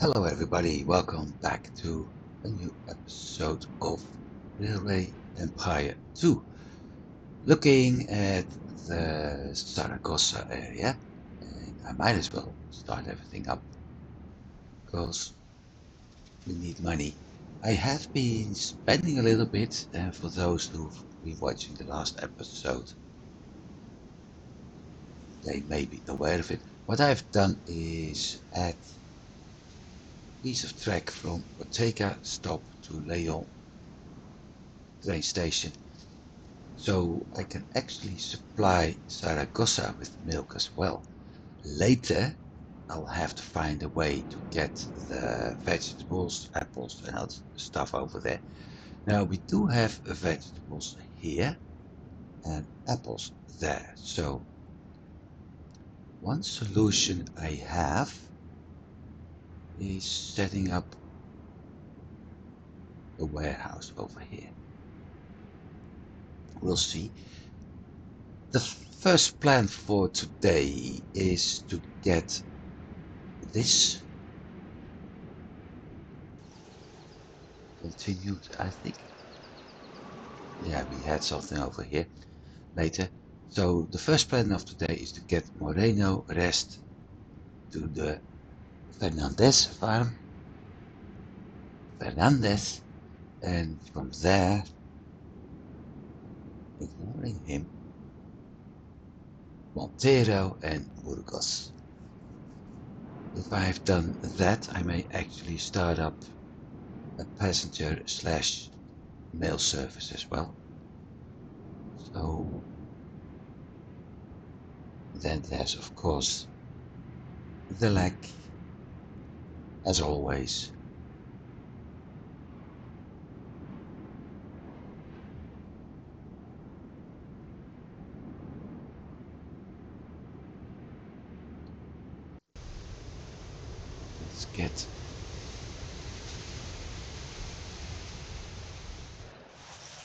Hello everybody, welcome back to a new episode of Railway Empire 2. Looking at the Saragossa area, and I might as well start everything up because we need money. I have been spending a little bit, and for those who've been watching the last episode, they may be aware of it. What I've done is add a piece of track from Ortega stop to Leon train station, so I can actually supply Saragossa with milk as well. Later, I'll have to find a way to get the vegetables, apples and other stuff over there. Now we do have vegetables here and apples there, so one solution I have is setting up a warehouse over here. We'll see. The first plan for today is to get this continued, I think. Yeah, we had something over here later. So the first plan of today is to get Moreno Rest to the Fernandez farm. Fernandez, and from there, ignoring him, Montero and Burgos. If I have done that, I may actually start up a passenger slash mail service as well. So then there's of course the lack, as always. Let's get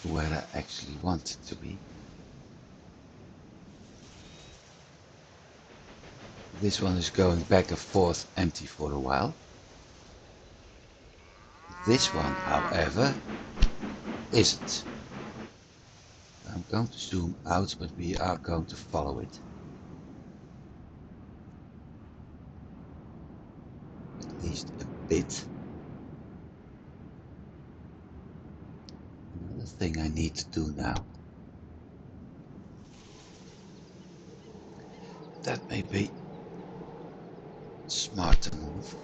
where I actually want it to be. This one is going back and forth empty for a while. This one, however, isn't. I'm going to zoom out, but we are going to follow it. At least a bit. Another thing I need to do now. That may be smart to move.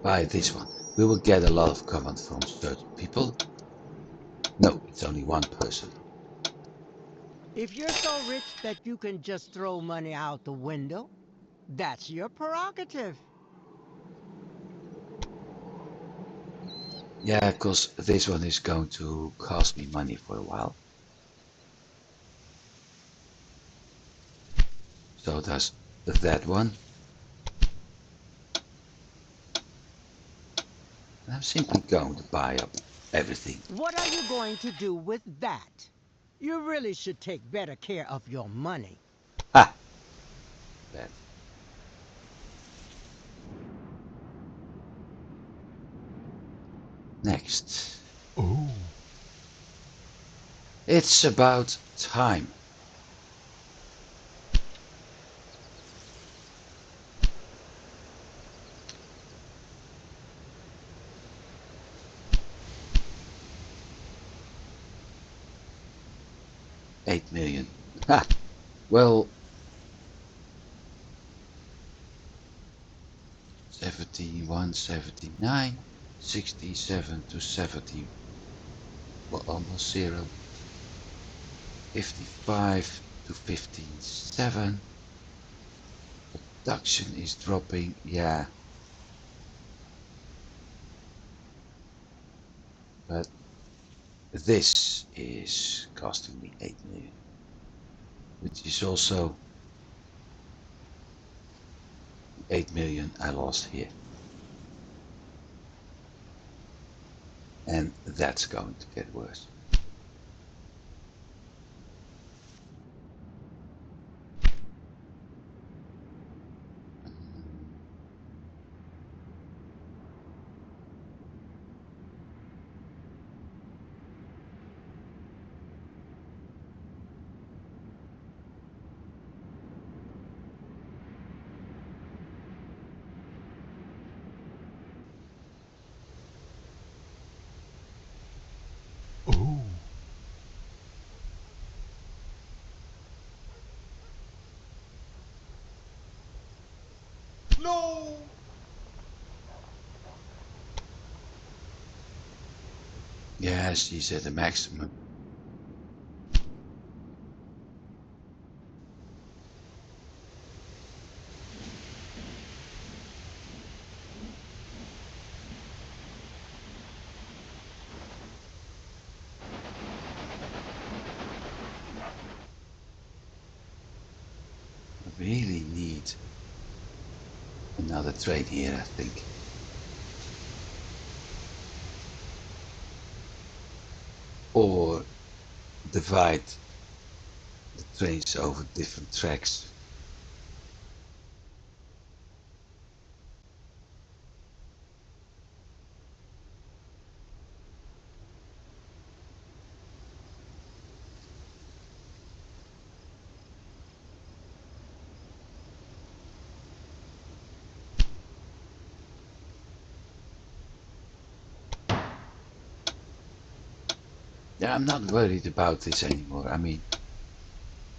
Buy this one. We will get a lot of comment from certain people. No, it's only one person. If you're so rich that you can just throw money out the window, that's your prerogative. Yeah, because this one is going to cost me money for a while. So does that one. I'm simply going to buy up everything. What are you going to do with that? You really should take better care of your money. Ha! Bad. Next. Oh. It's about time. $8 million. Ha! Well, 71, 79, 67 to 70. Well, almost zero. 55 to 15.7. Production is dropping, yeah. But this is costing me 8 million, which is also 8 million I lost here. And that's going to get worse. No! Yeah, she's at the maximum. I really need another train here, I think. Or divide the trains over different tracks. Yeah, I'm not worried about this anymore. I mean,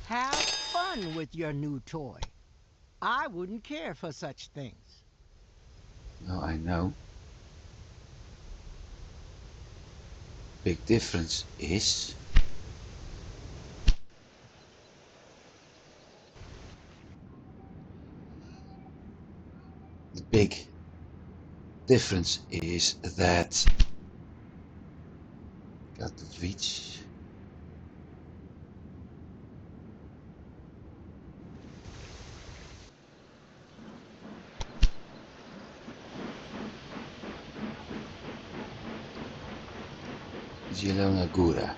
Have fun with your new toy. I wouldn't care for such things. no, I know. Big difference is the big difference is that got the reach. Gura.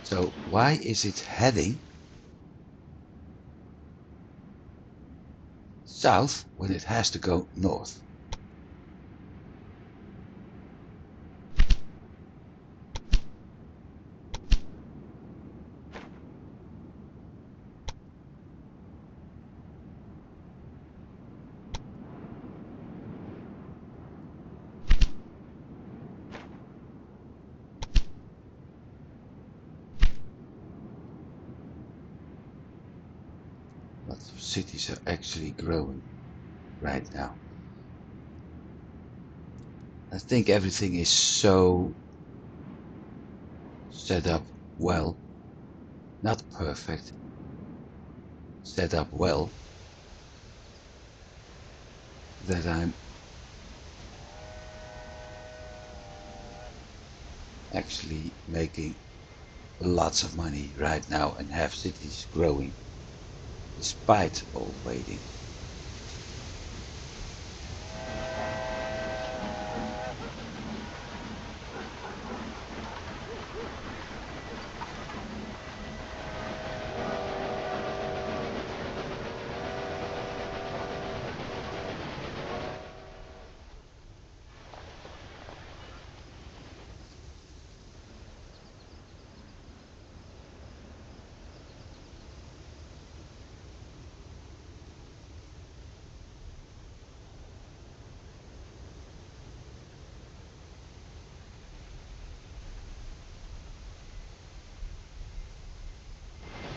So why is it heading south when it has to go north? Lots of cities are actually growing right now. I think everything is so set up well, not perfect, set up well, that I'm actually making lots of money right now and have cities growing despite all waiting.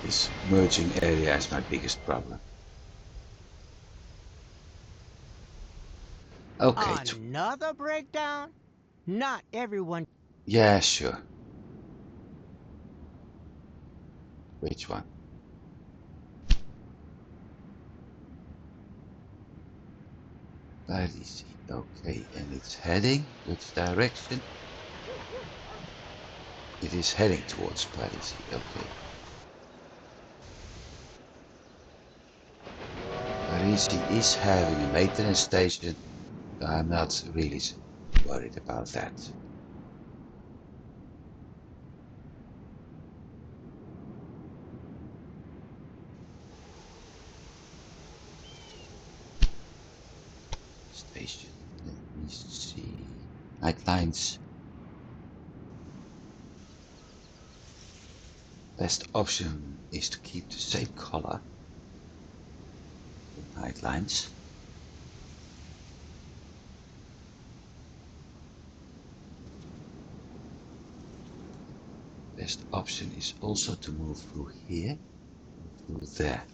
This merging area is my biggest problem. Okay, Another breakdown? Not everyone. yeah, sure. Which one? Parisi. Okay, and it's heading which direction? It is heading towards Parisi. Okay. Parisi is having a maintenance station, so I'm not really worried about that. Station. Let me see. Night lines. Best option is to keep the same color for night lines. Best option is also to move through here, through there.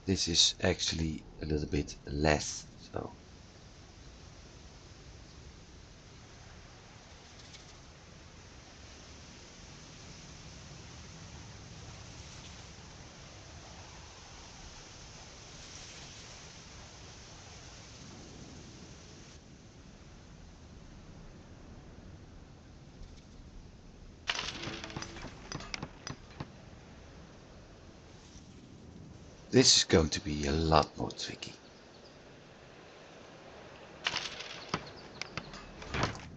this is actually a little bit less. So this is going to be a lot more tricky.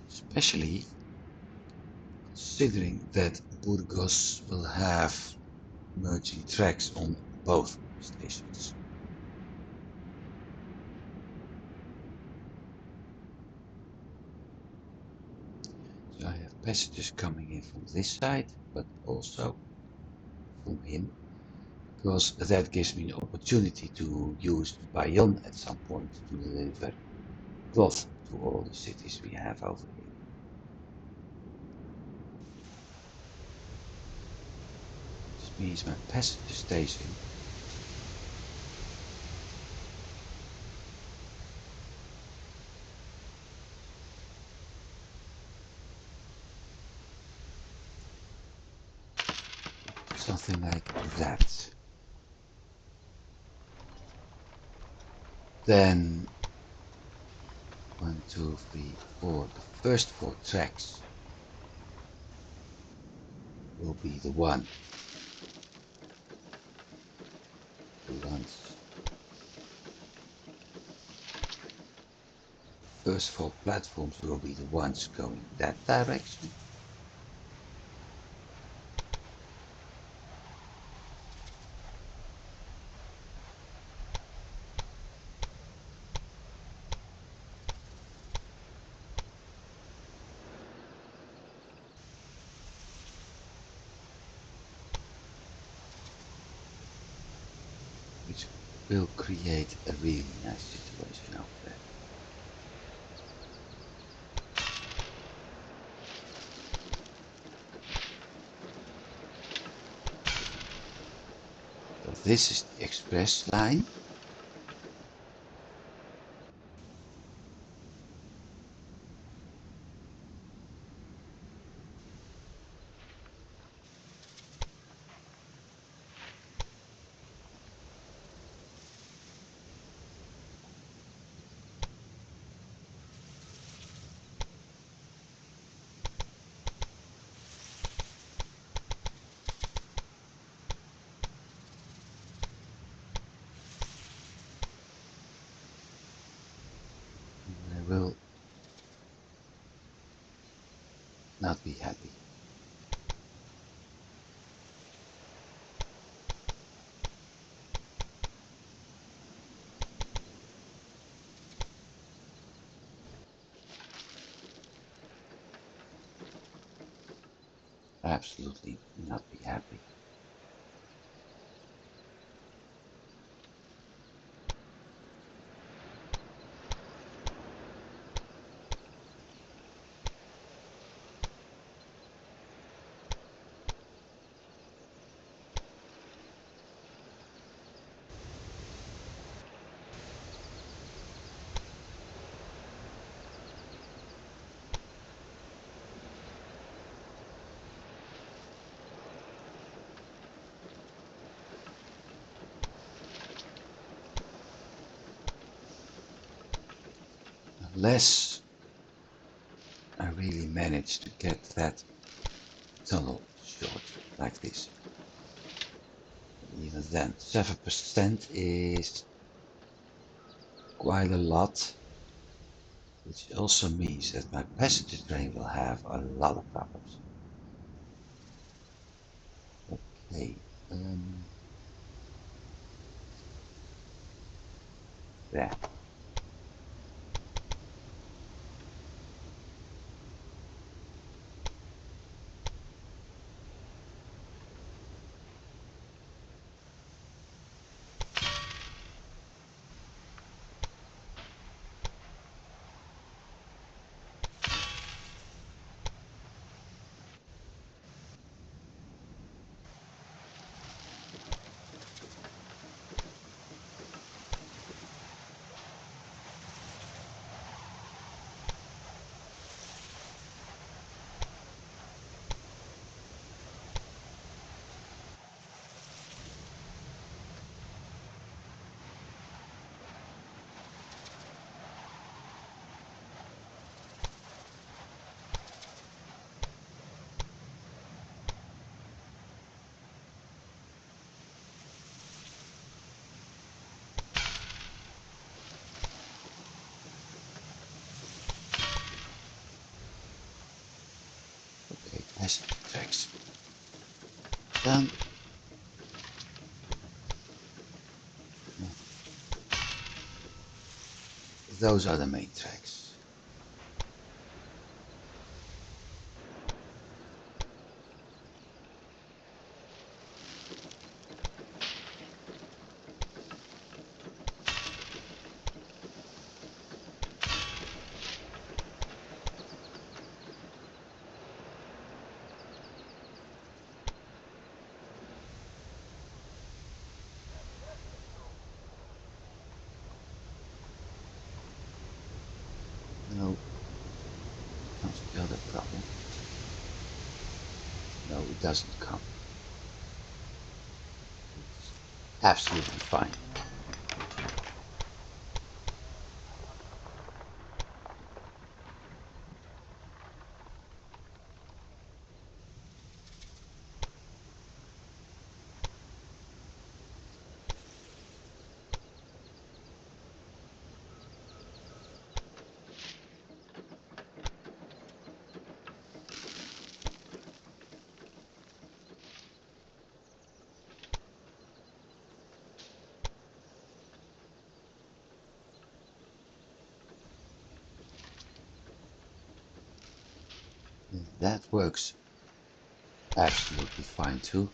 Especially considering that Burgos will have merging tracks on both stations. So I have passengers coming in from this side, but also from him, because that gives me an opportunity to use Bayonne at some point to deliver cloth to all the cities we have over here. This means my passenger station something like that. Then 1, 2, 3, 4. The first 4 tracks will be the ones first 4 platforms will be the ones going that direction. Which will create a really nice situation out there. So this is the express line. And I will not be happy. Absolutely not be happy. Unless I really manage to get that tunnel short like this. Even then, 7% is quite a lot, which also means that my passenger train will have a lot of problems. Okay, there. done. Those are the main tracks. No, can't spell that problem. No, it doesn't come. It's absolutely fine. And that works absolutely fine too.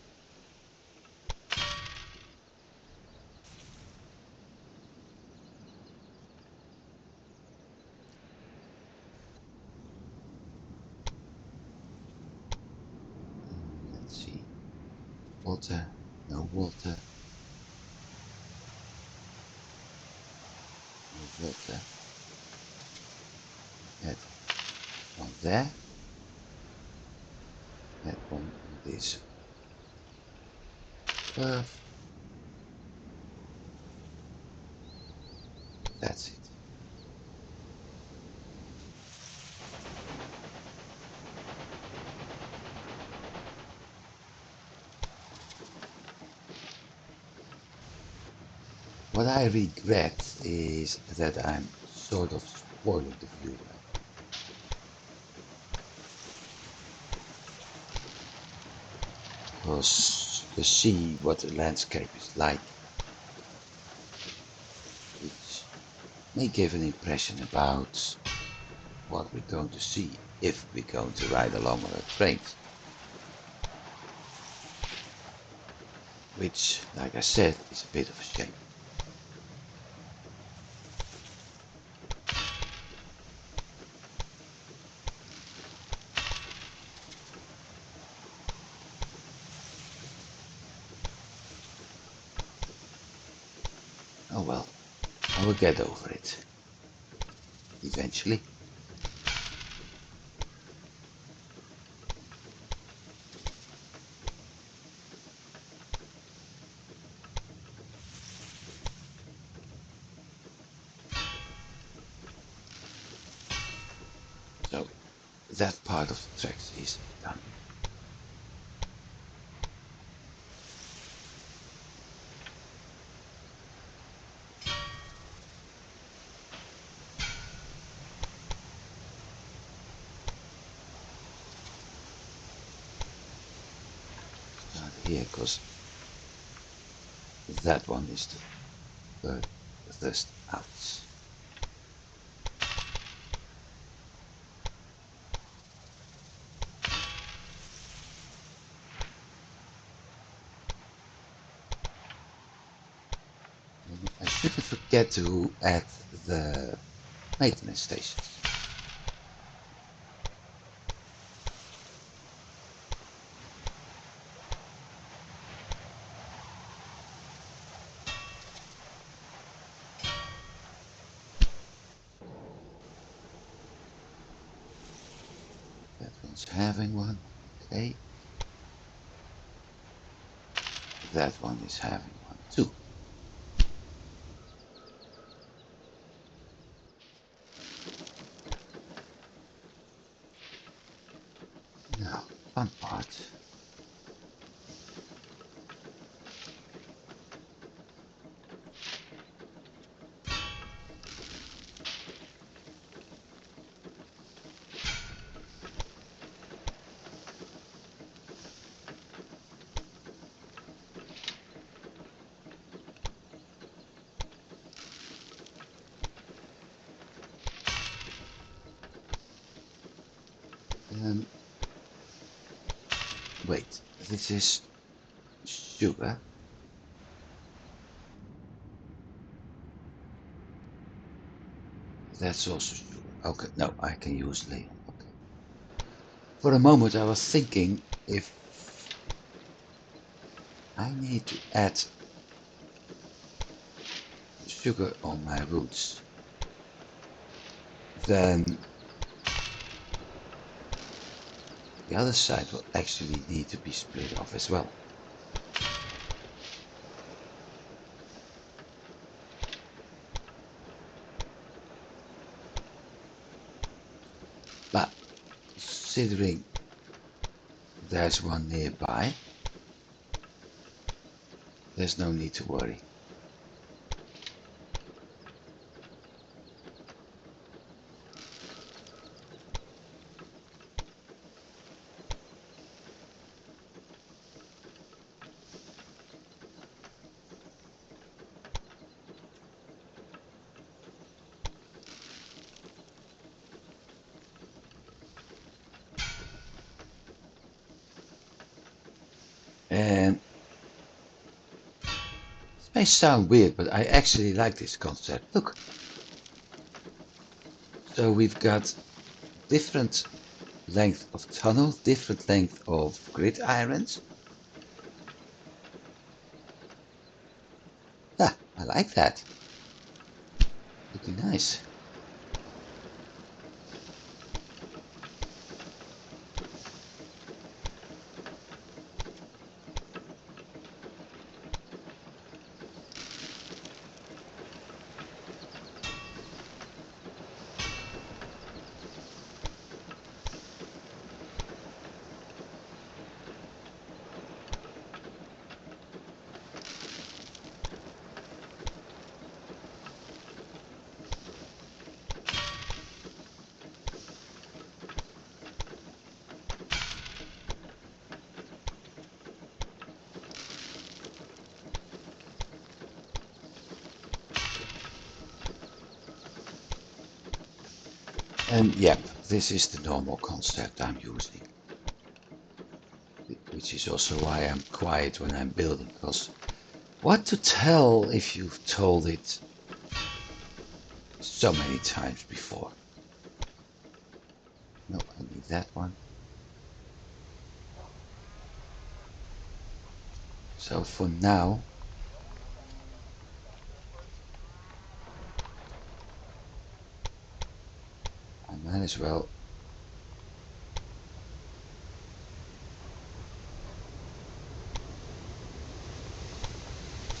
Let's see. Water, no water. No water. Add one there. Add one on this curve. That's it. What I regret is that I'm sort of spoiling the view. Because you see what the landscape is like, which may give an impression about what we're going to see if we're going to ride along on a train. Which, like I said, is a bit of a shame. Oh well, I will get over it. Eventually. So, that part of the tracks is done. Start here, because that one is the furthest out. I shouldn't forget to add the maintenance stations. That one's having one, okay. That one is having one too. Now, fun part. wait, this is sugar. That's also sugar. Okay, no, I can use Leon. Okay. For a moment I was thinking if I need to add sugar on my roots, then the other side will actually need to be split off as well. But considering there's one nearby, there's no need to worry. And it may sound weird, but I actually like this concept. Look, so we've got different length of tunnel, different length of grid irons. Yeah, I like that. Looking nice. And yep, this is the normal concept I'm using. Which is also why I'm quiet when I'm building, because what to tell if you've told it so many times before? No, I need that one. So for now, I might as well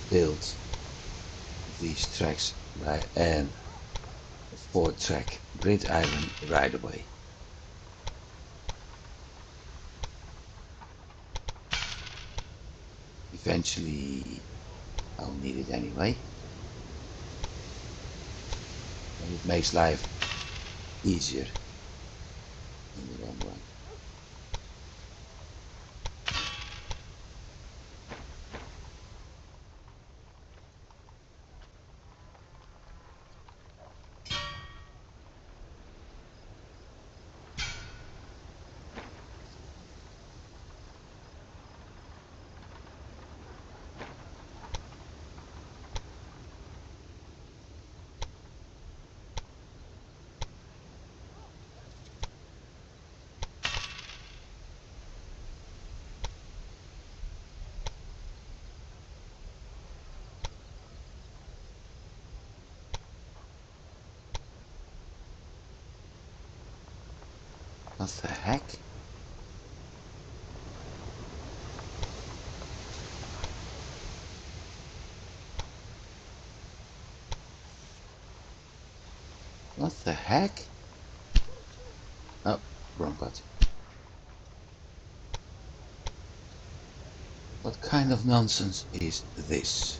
build these tracks and a 4-track grid iron right away. Eventually I'll need it anyway, and it makes life easier in the long run. What the heck? What the heck? Oh, wrong button. What kind of nonsense is this?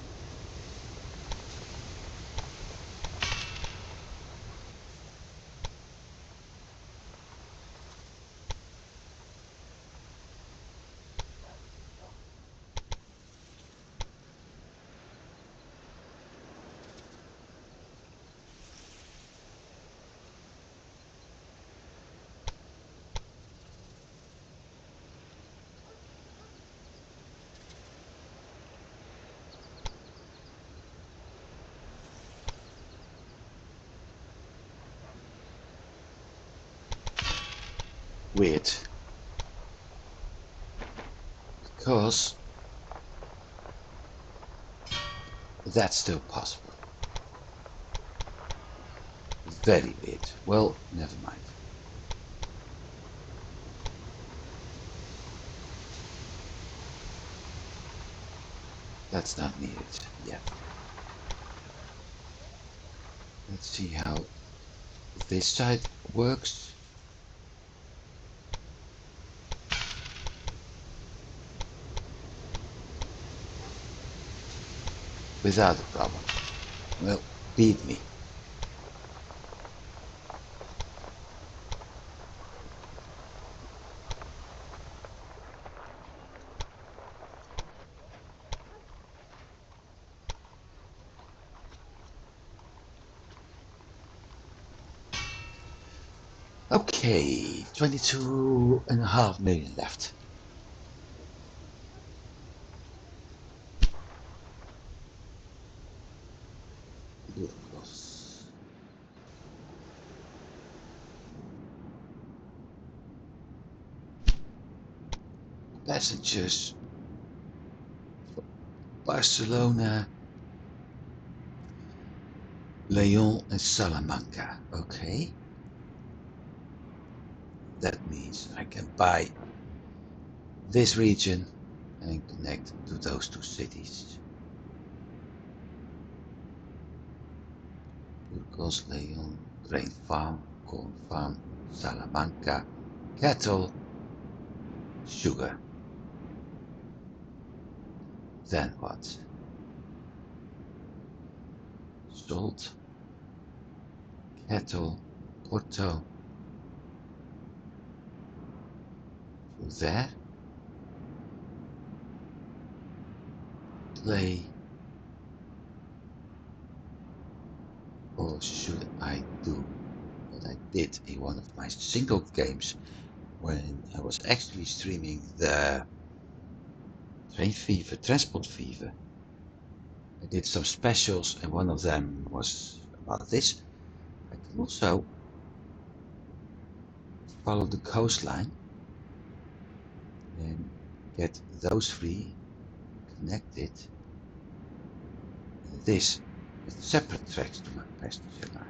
weird. Because that's still possible. Very weird. Well, never mind. That's not needed yet. Let's see how this side works. Without a problem. Well, beat me. Okay, 22.5 million left. Passengers for Barcelona, Lyon and Salamanca. Okay. That means I can buy this region and connect to those two cities. Burgos, Lyon, grain farm, corn farm, Salamanca, cattle, sugar. Then what? Salt, cattle, Porto. Through there. Play. Or should I do what I did in one of my single games when I was actually streaming the Train Fever, Transport Fever? I did some specials and one of them was about this. I can also follow the coastline and get those three connected. And this with separate tracks to my passenger line.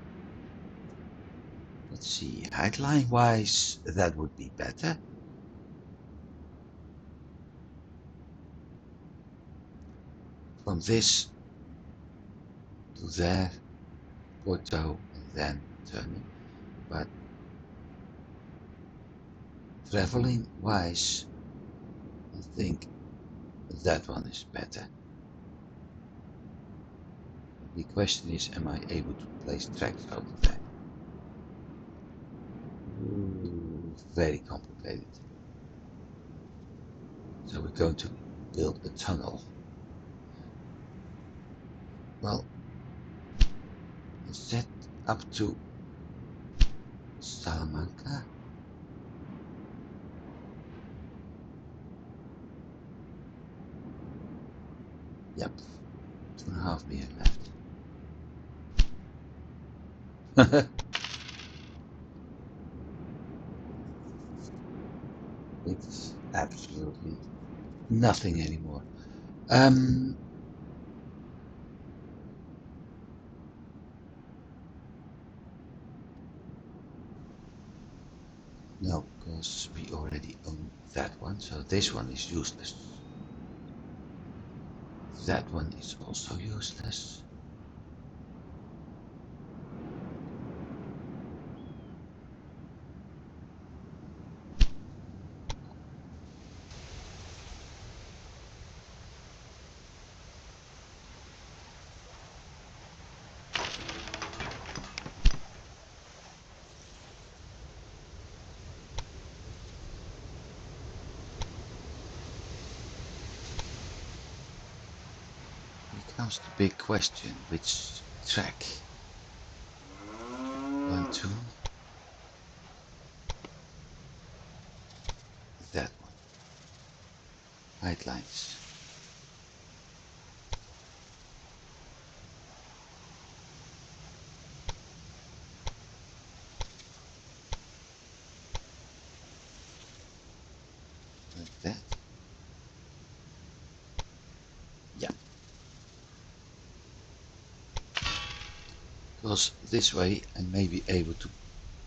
Let's see, height line wise, that would be better. From this to there, Porto, and then turning. But traveling wise, I think that one is better. The question is, am I able to place tracks over there? Ooh, very complicated. So we're going to build a tunnel. Well, is that up to Salamanca? Yep, 2.5 million left. It's absolutely nothing anymore. No, because we already own that one, so this one is useless. That one is also useless. Here comes the big question, which track? 1, 2. That one. Height lines. because this way I may be able to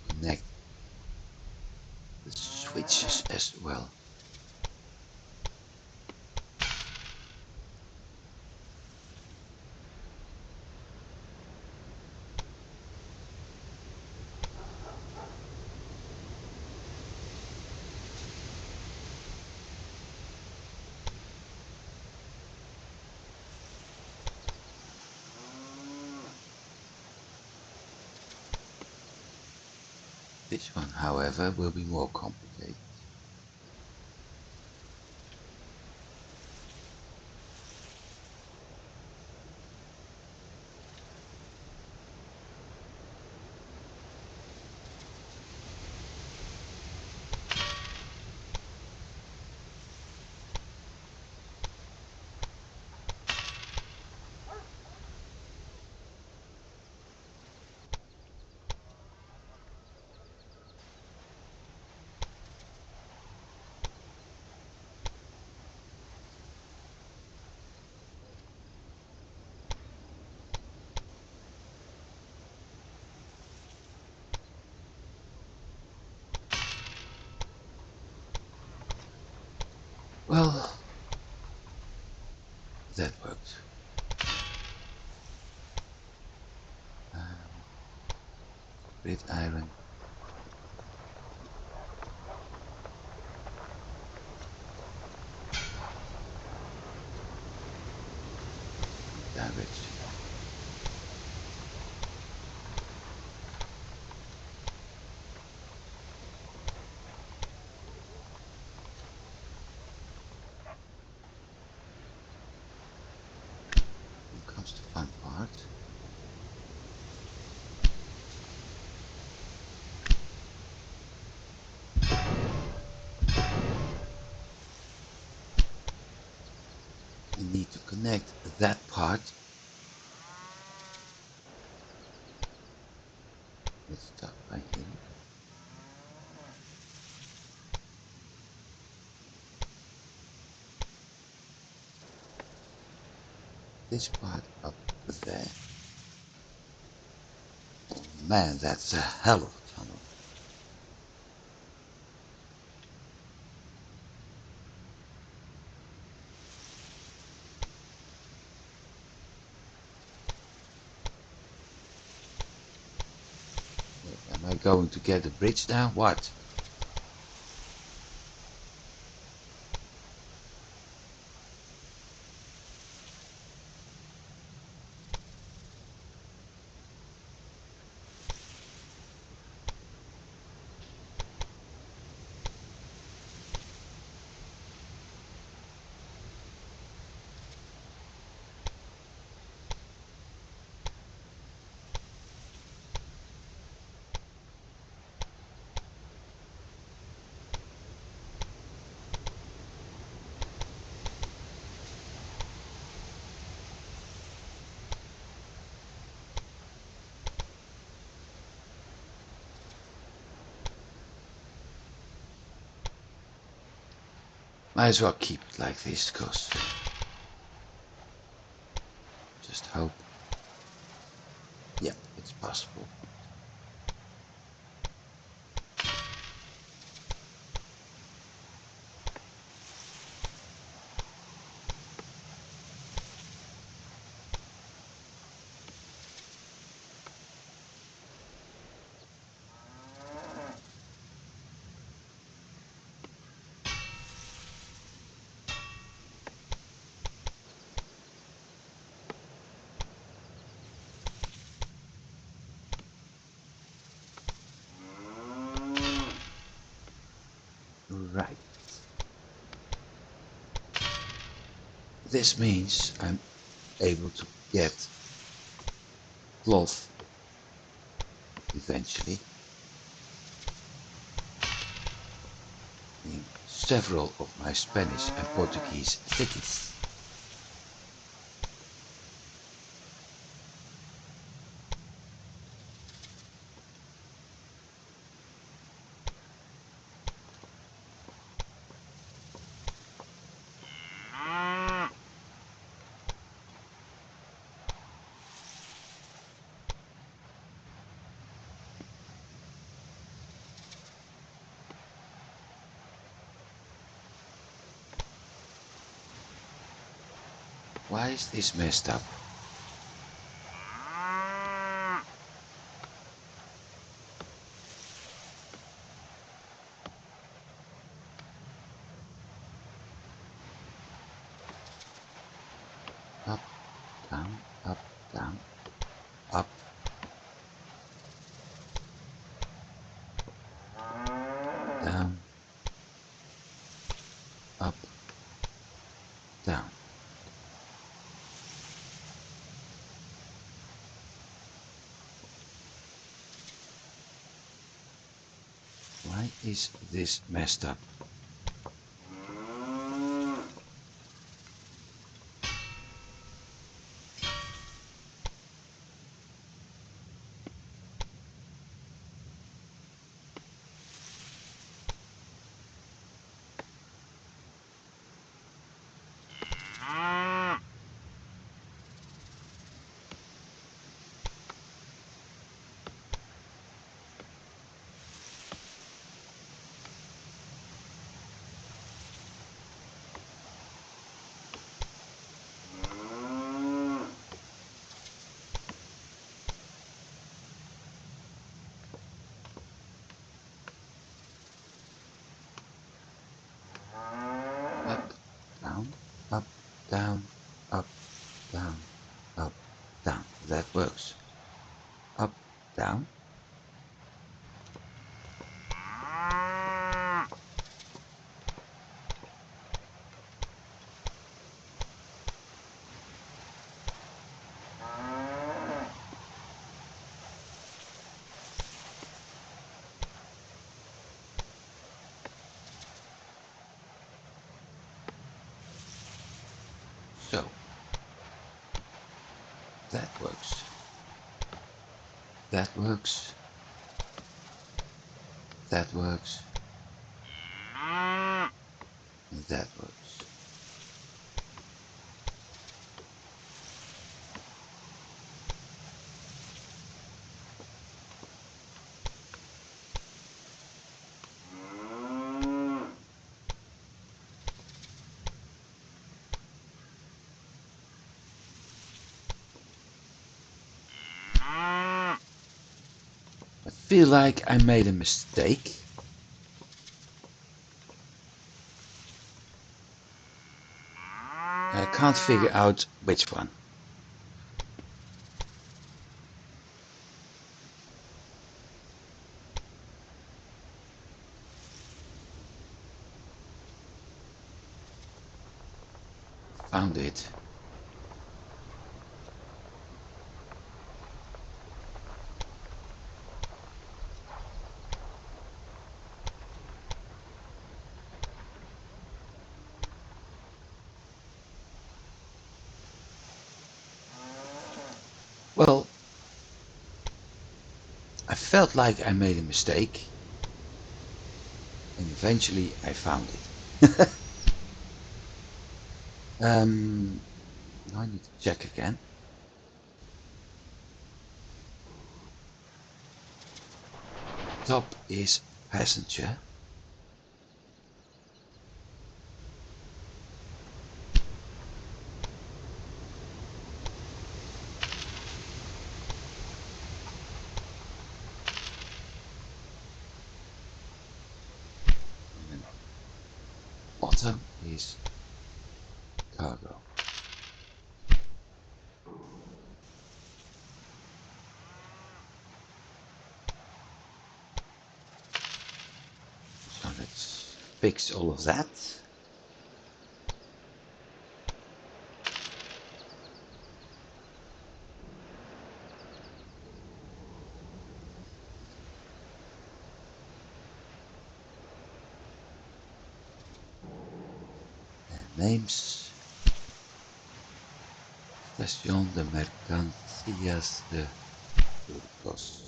connect the switches as well. This one, however, will be more complicated. Well, that worked. Grid iron. Direction. Here comes the fun part. I need to connect that part. Let's start by here. This part up there. Oh man, that's a hell of a tunnel. Am I going to get a bridge now? What? Might as well keep it like this, cause just hope. Yeah, it's possible. Right. This means I'm able to get cloth eventually in several of my Spanish and Portuguese cities. Why is this messed up? Up, down, up, down, up. Down, up, down. Why is this messed up? Up, down, up, down, up, down, up, down. That works. Up, down. So, that works. That works. That works. And that works. I feel like I made a mistake. I can't figure out which one. Found it. Well, I felt like I made a mistake. And eventually I found it. Now I need to check again. Top is passenger. And bottom is cargo. So let's fix all of that. And names. Estación de Mercancías de Burgos.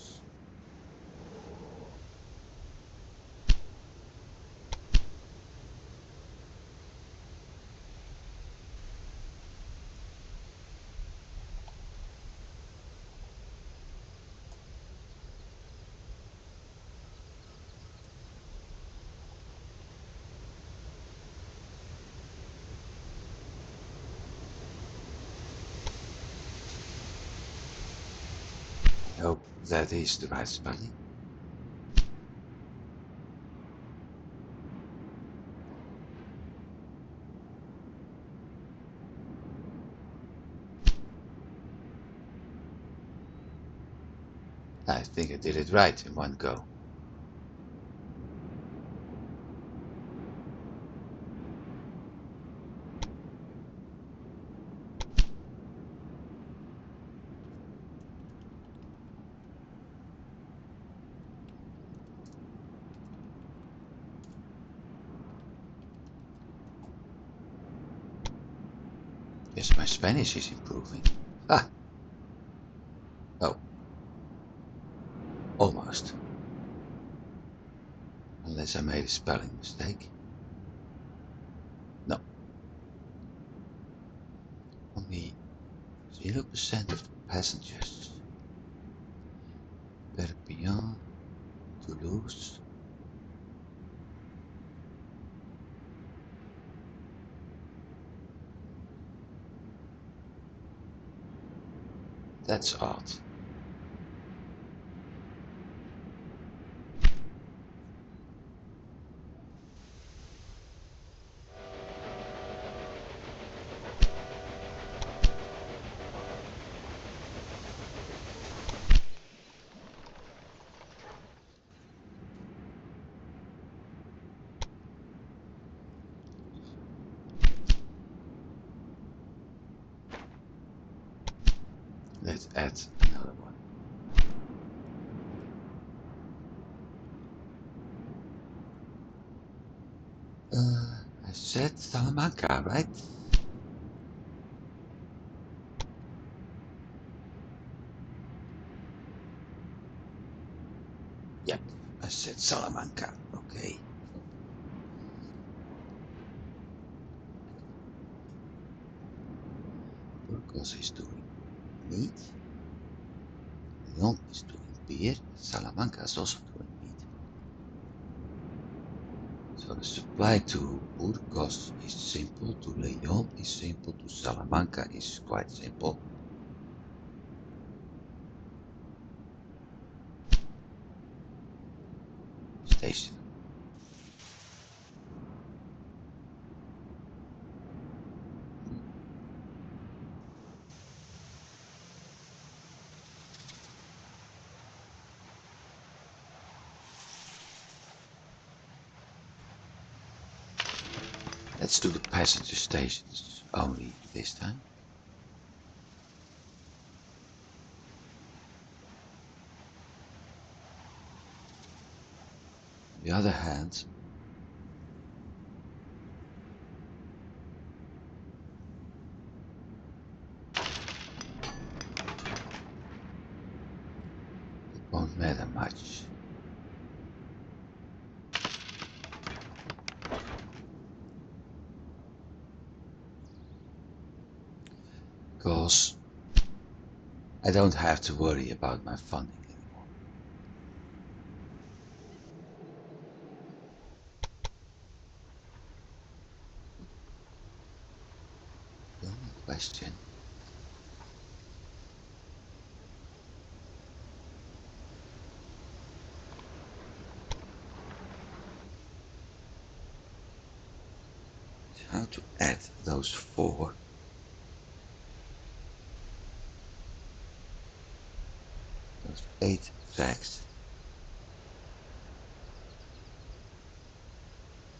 I hope that is the right spelling. I think I did it right in one go. Yes, my Spanish is improving. Ah! Oh. Almost. Unless I made a spelling mistake. No. Only 0% of the passengers. Perpignan, Toulouse. That's odd. Let's add another one. I said Salamanca, right? Yep, I said Salamanca. Okay. Burgos is doing meat. Lyon is doing beer. Salamanca is also doing meat. So the supply to Burgos is simple, to Lyon is simple, to Salamanca is quite simple. Station. Let's do the passenger stations only this time. On the other hand, it won't matter much. Because I don't have to worry about my funding anymore. The only question is how to add those 8 tracks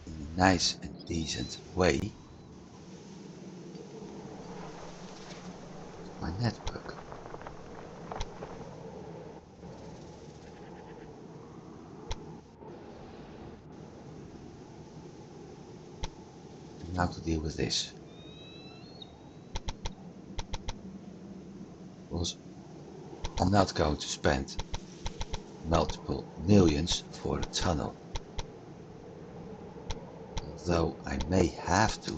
in a nice and decent way. My network. And now to deal with this. Because I'm not going to spend multiple millions for a tunnel. Although I may have to.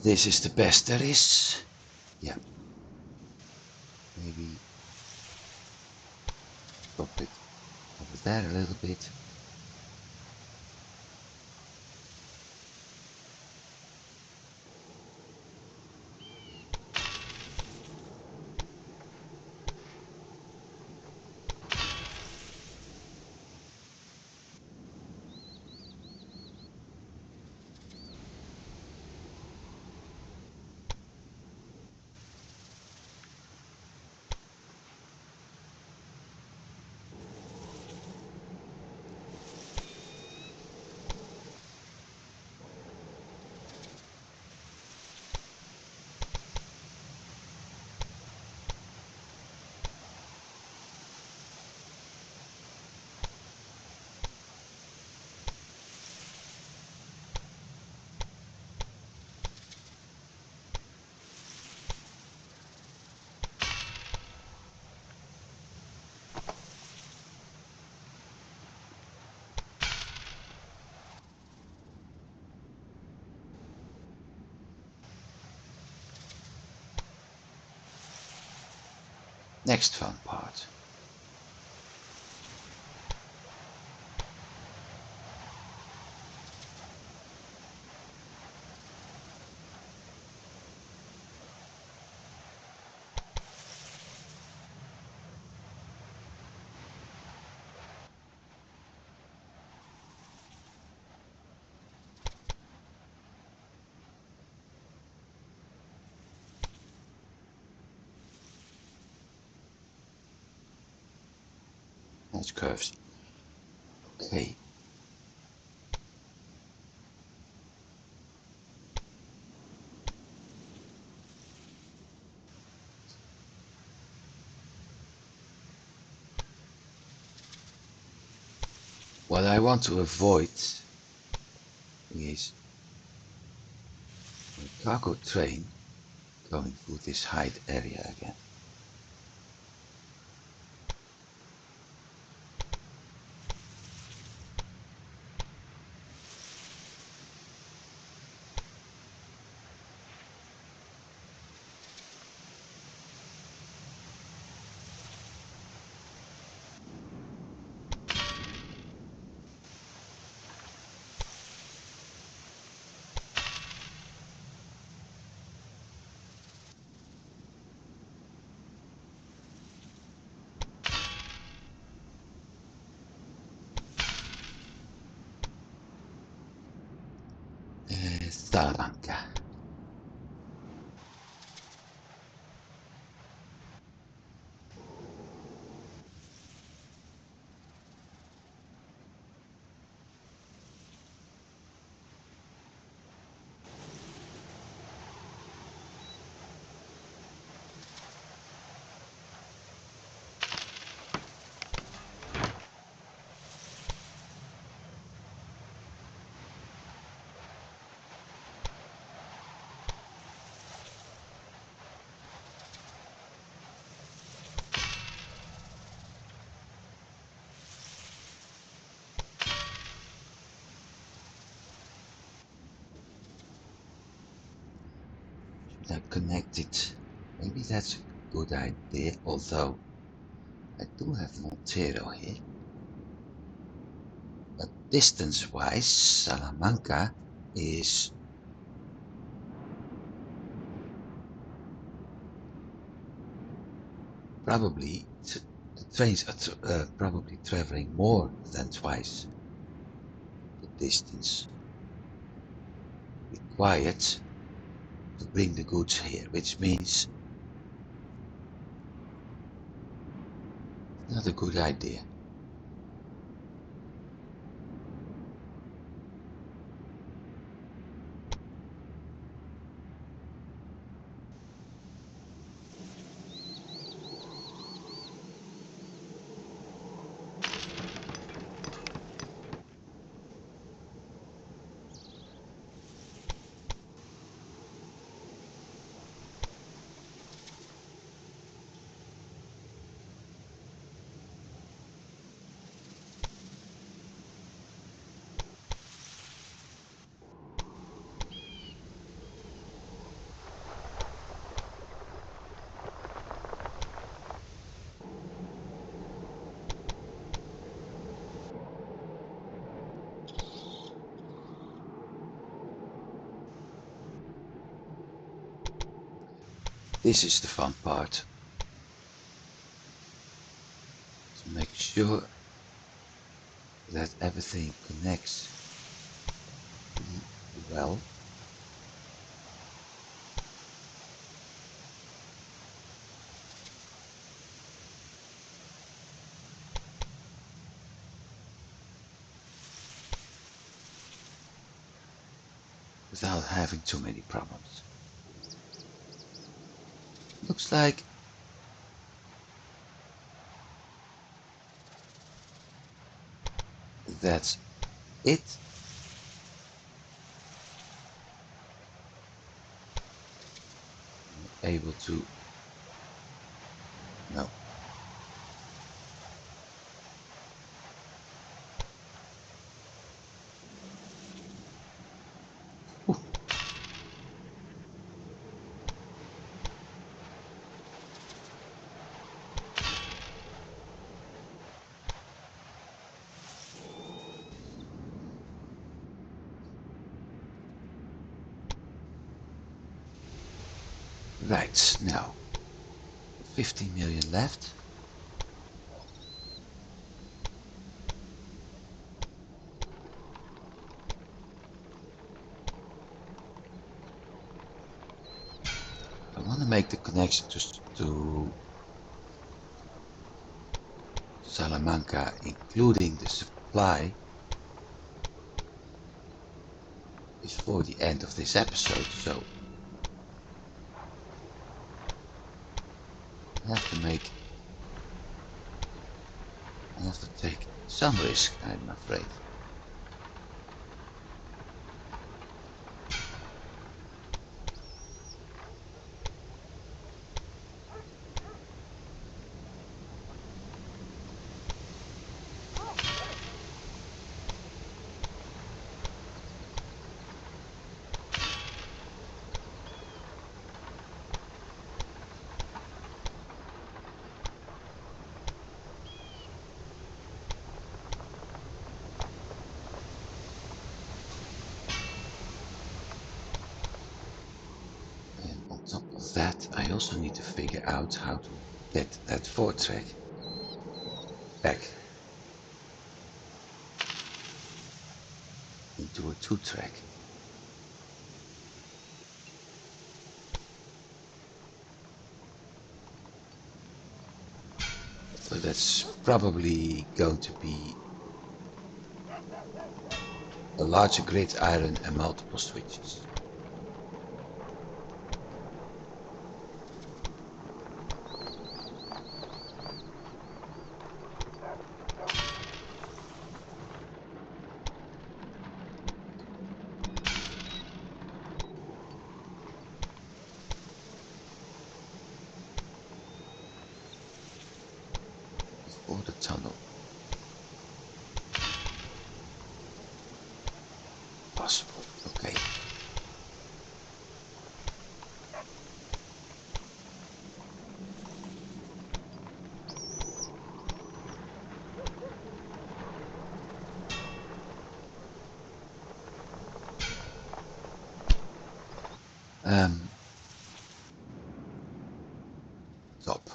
this is the best there is. Yeah. Maybe drop it over there a little bit. Next fun part. Nice curves. Okay. What I want to avoid is a cargo train going through this height area again. Salamanca. Connected. Maybe that's a good idea, although I do have Montero here. But distance-wise, Salamanca is probably, the trains are probably traveling more than twice the distance required to bring the goods here, which means not a good idea. this is the fun part. To make sure that everything connects really well. Without having too many problems. Looks like that's it. I'm able to no. Ooh. Right, now 15 million left. I want to make the connection to Salamanca, including the supply, before the end of this episode, so I have to take some risk, I'm afraid. On top of that, I also need to figure out how to get that 4-track back into a 2-track. So that's probably going to be a larger grid iron and multiple switches. Before the tunnel. Possible, okay. Top.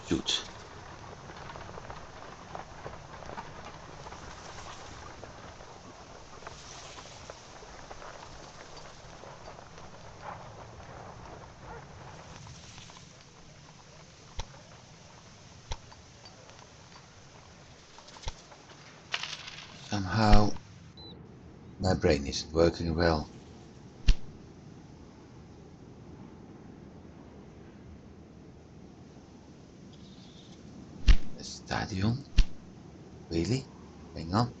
Shoot. Somehow My brain isn't working well. A stadium? Really? Hang on.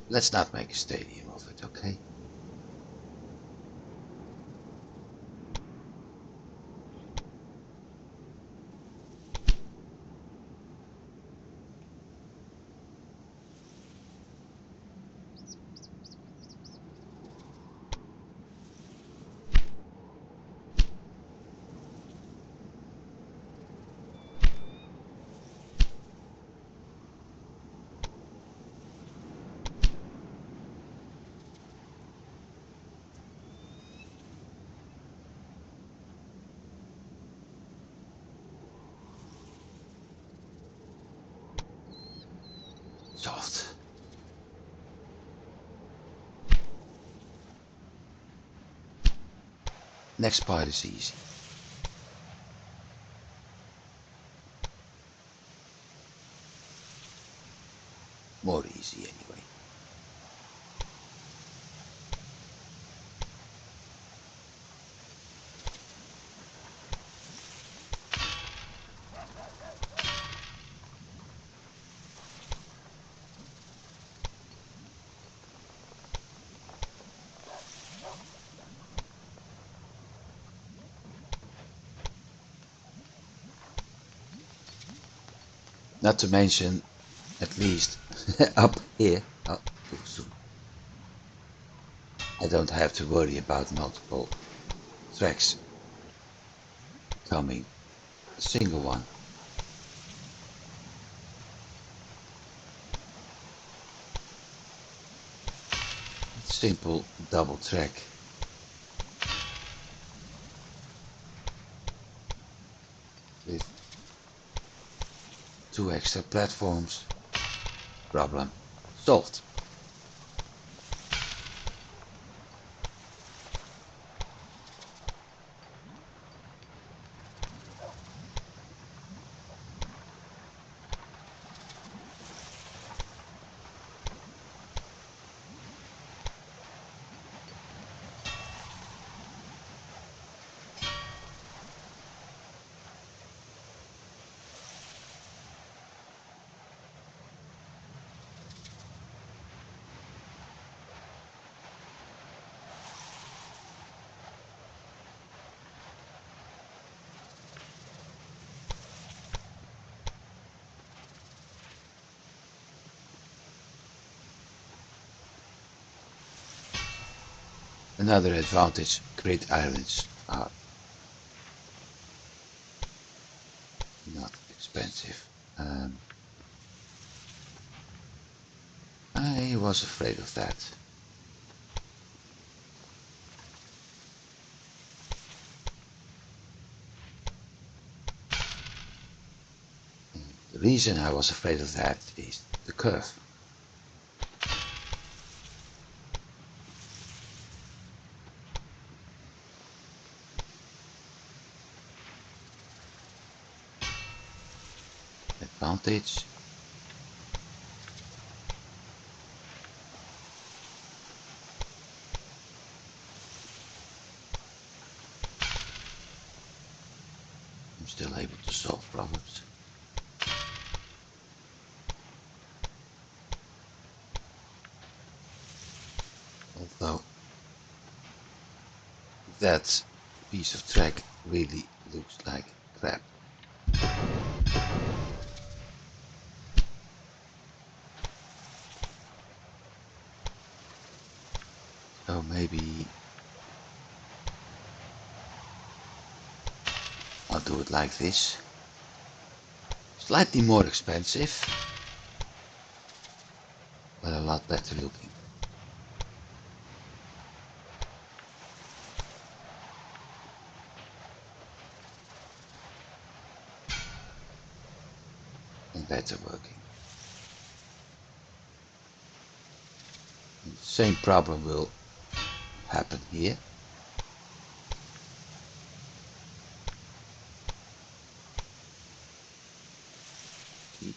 Let's not make a stadium of it, okay? Solved. Next part is easy. More easy anyway. Not to mention, at least up here, oh, too soon. I don't have to worry about multiple tracks coming. A single one. Simple double track. With 2 extra platforms. Problem solved. Another advantage, grid irons are not expensive. I was afraid of that. The reason I was afraid of that is the curve. Advantage. I'm still able to solve problems. Although that piece of track really looks like crap. So maybe I'll do it like this. Slightly more expensive, but a lot better looking. And better working. And the same problem will happen here. See?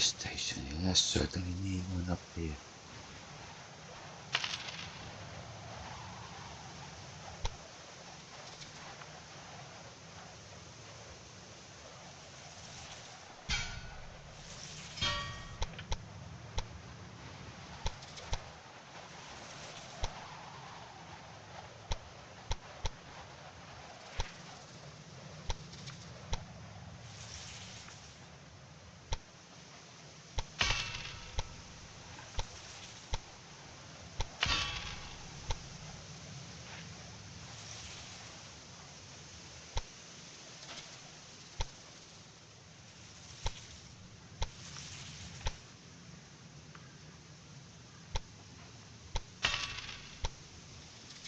fire station. Yeah, I certainly need one up here.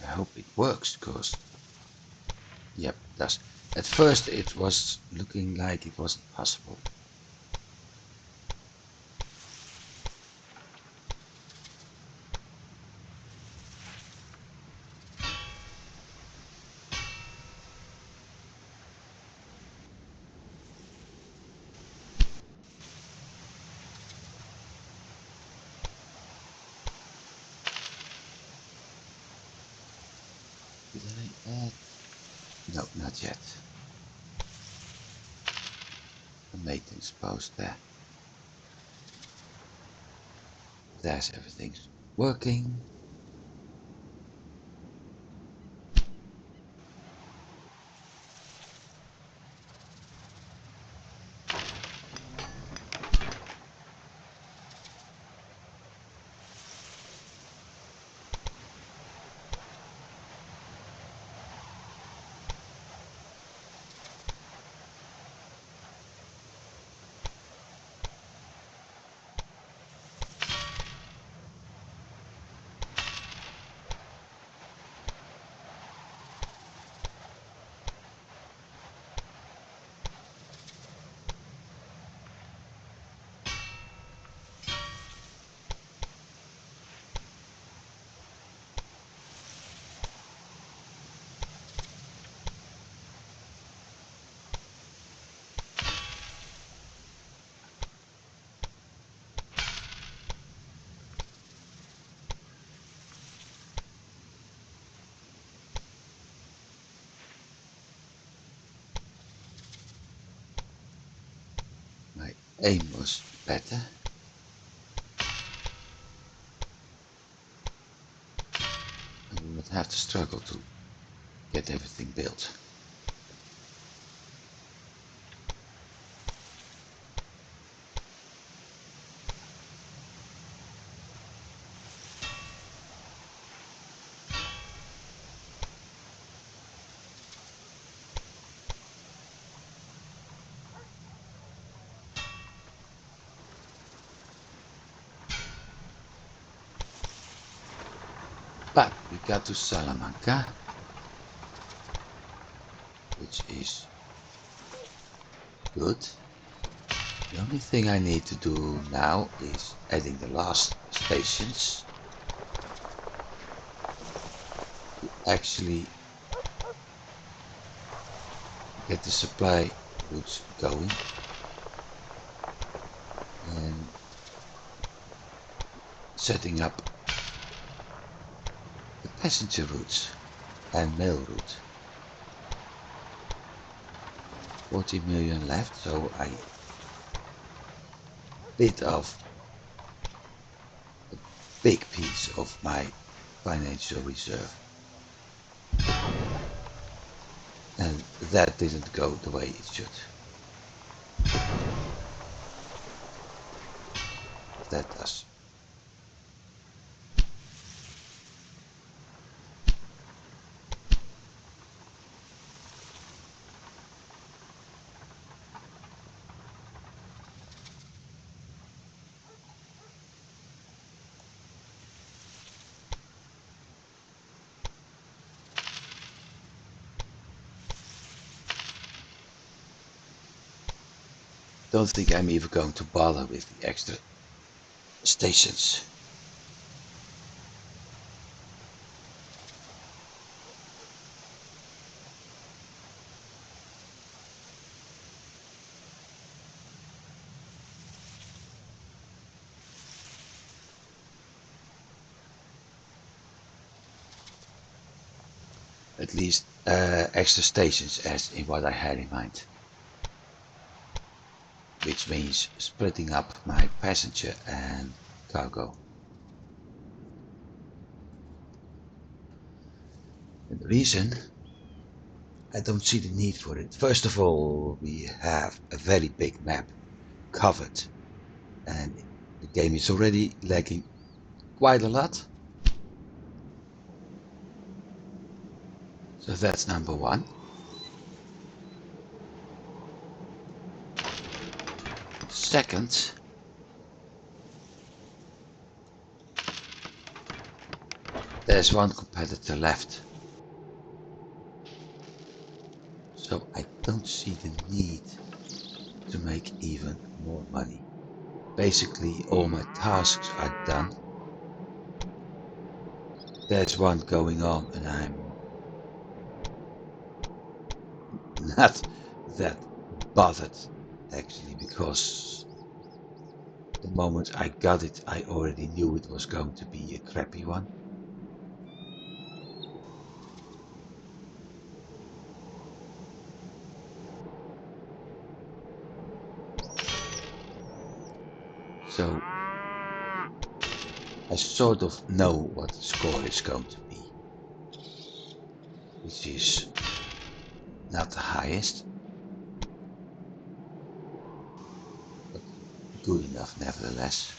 I hope it works, because yep, it does. At first it was looking like it wasn't possible. Did I add? No, not yet. A maintenance post there. There's everything's working. My aim was better. I will not have to struggle to get everything built. But we got to Salamanca, which is good. The only thing I need to do now is adding the last stations to actually get the supply routes going, and setting up the passenger routes and mail route. 40 million left, so I bit off a big piece of my financial reserve, and that didn't go the way it should. That does. Don't think I'm even going to bother with the extra stations. at least extra stations as in what I had in mind. Which means splitting up my passenger and cargo. And the reason I don't see the need for it. First of all, we have a very big map covered and the game is already lagging quite a lot. So that's number one. Second, there's one competitor left. So I don't see the need to make even more money. Basically all my tasks are done. There's one going on and I'm not that bothered actually, because the moment I got it I already knew it was going to be a crappy one. So I sort of know what the score is going to be, which is not the highest, but good enough nevertheless.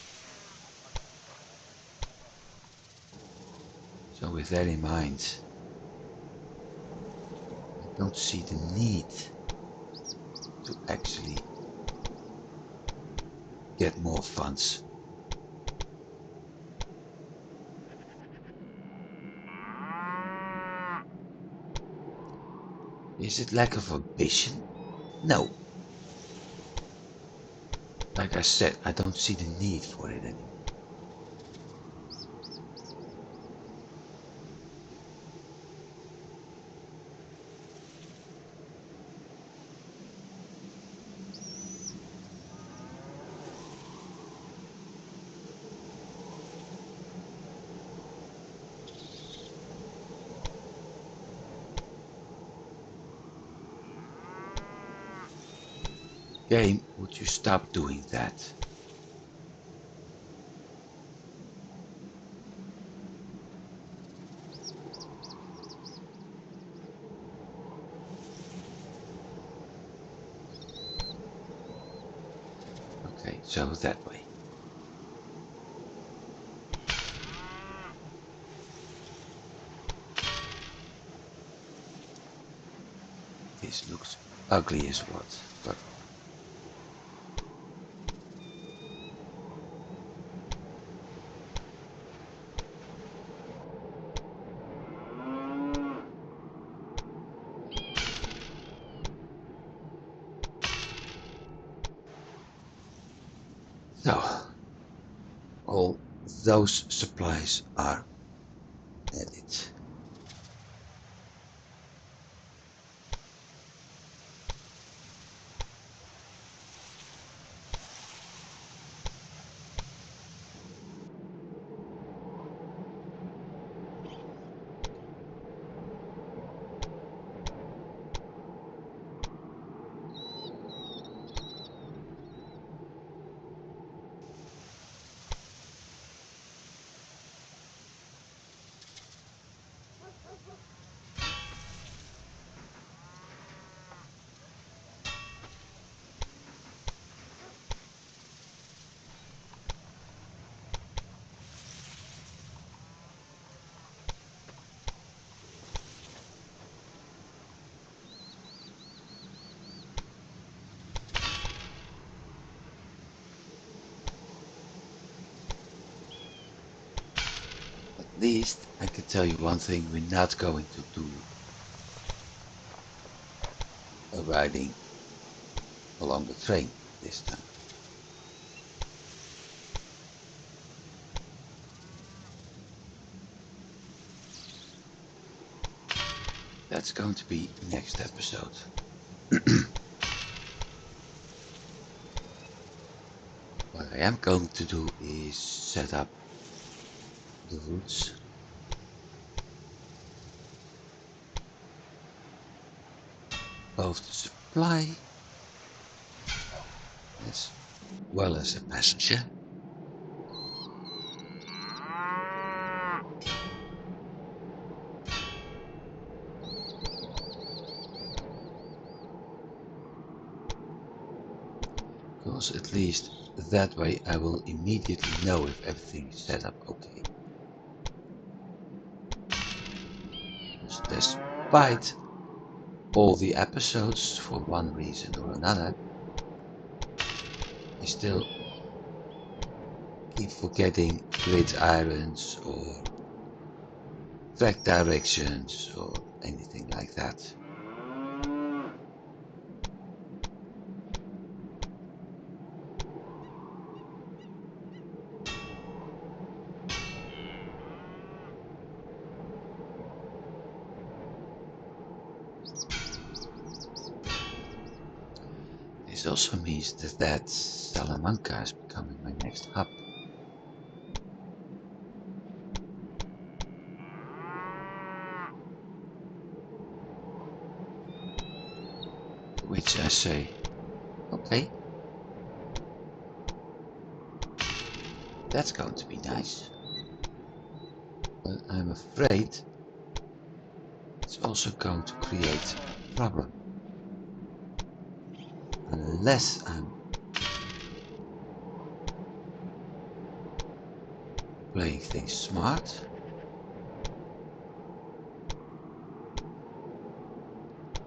So with that in mind, I don't see the need to actually get more funds. Is it lack of ambition? No. Like I said, I don't see the need for it anymore. Game, would you stop doing that? Okay, so that way. This looks ugly as what, but so all those supplies are added. At least I can tell you one thing, we're not going to do a riding along the train this time. That's going to be next episode. What I am going to do is set up the routes both the supply as well as a passenger. Because at least that way I will immediately know if everything is set up okay. Because despite all the episodes, for one reason or another, I still keep forgetting grid irons or track directions or anything like that. This also means that Salamanca is becoming my next hub. To which I say, okay, that's going to be nice. But I'm afraid it's also going to create a problem. Unless I'm playing things smart,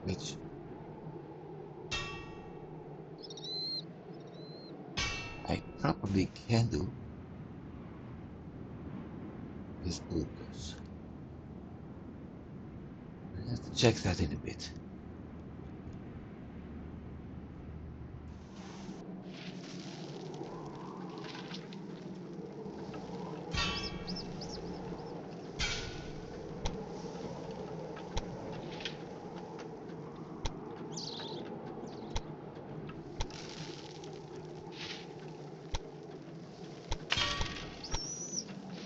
which I probably can do with Burgos. I have to check that in a bit.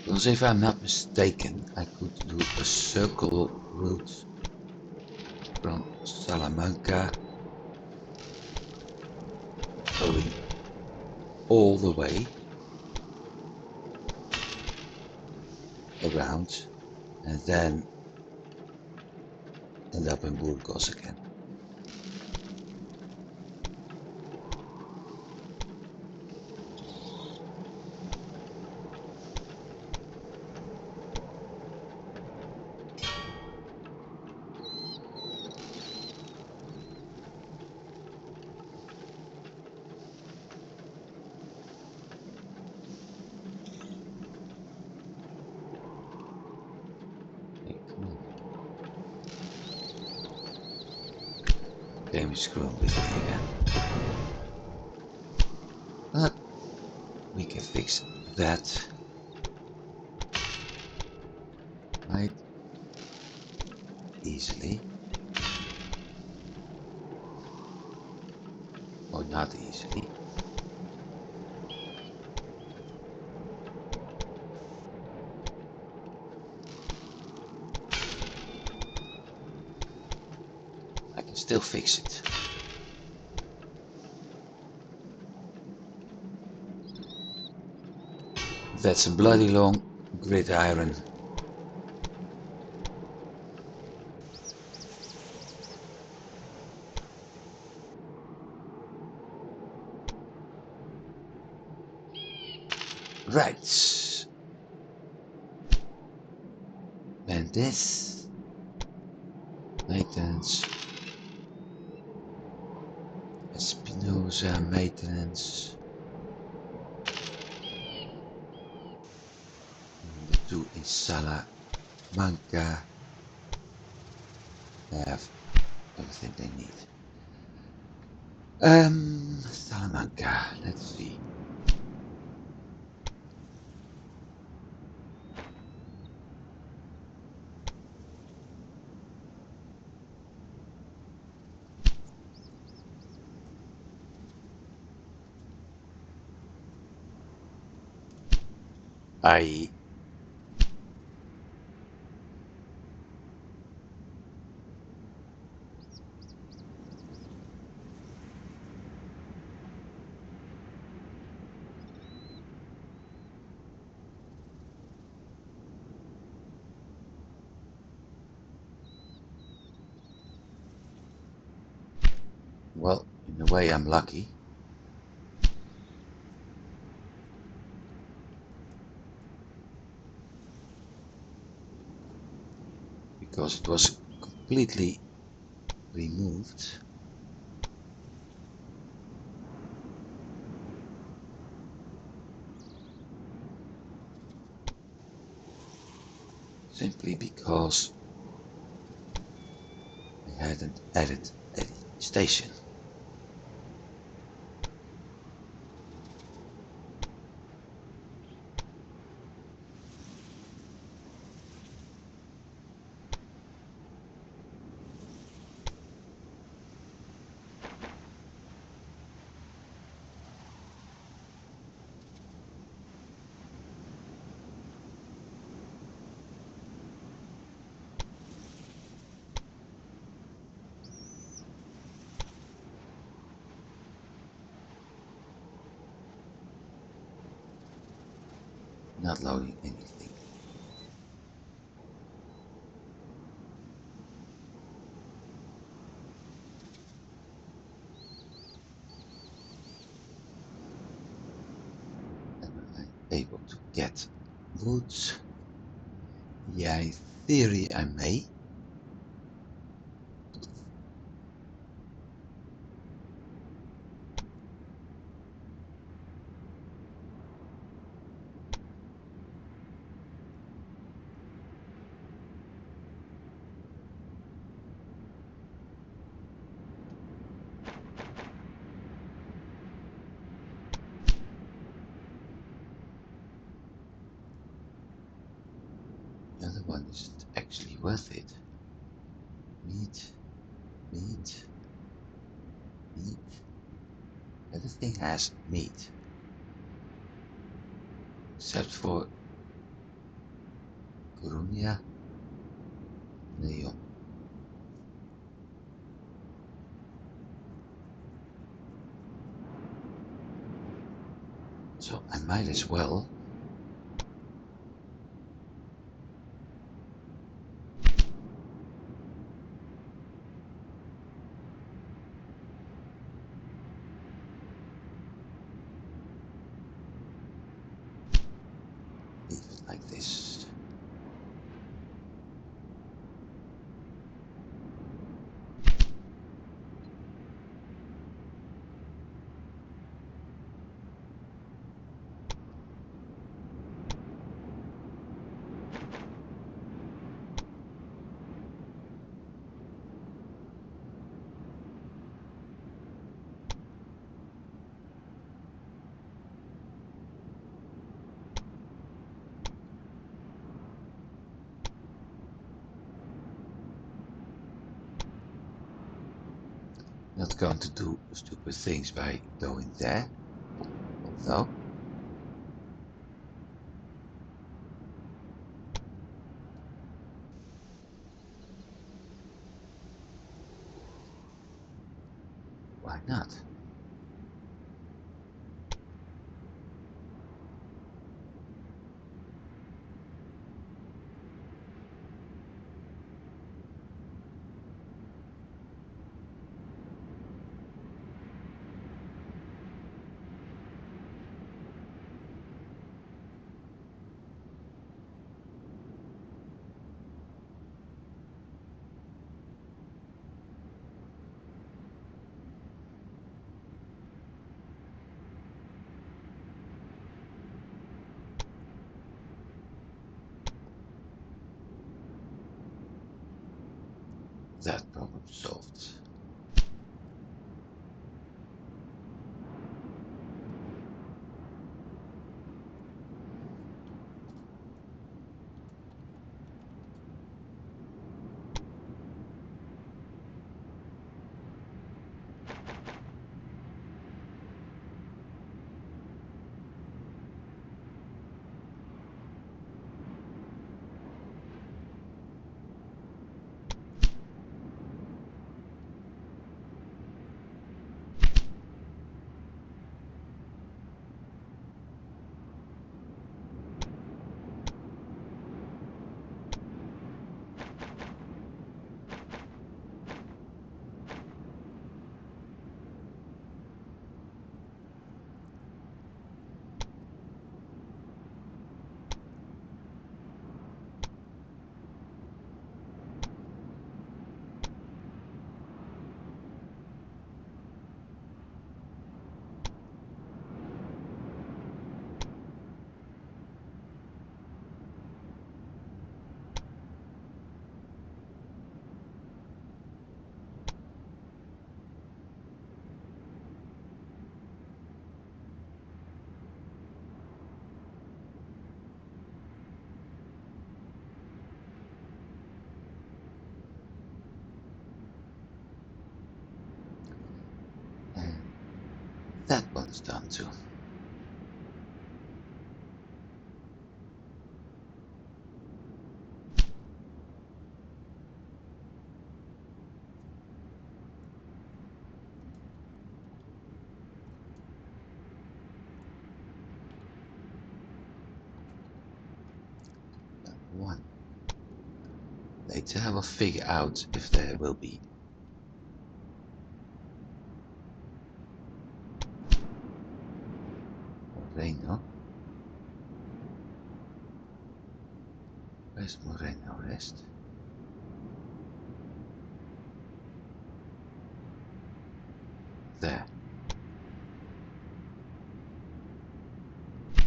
Because if I'm not mistaken, I could do a circle route from Salamanca going all the way around and then end up in Burgos again. Hey, come on. Game is screwing with me again. But we can fix that quite easily. Or not easily. I can still fix it. That's a bloody long gridiron. Right. And this maintenance, Espinosa maintenance, the two in Salamanca have everything they need. Salamanca, let's see. I Well, in a way I'm lucky. Because it was completely removed. Simply because they hadn't added any station. Not loading anything. Am I able to get boots? Yeah, in theory I may. The other one isn't actually worth it. Meat, meat, meat. Everything has meat. Except for Coruña, Leon. So I might as well leave it like this. Not going to do stupid things by going there, although why not? That problem solved. That one's done too. That one. Later I will figure out if there will be Moreno. Where's Moreno rest? There.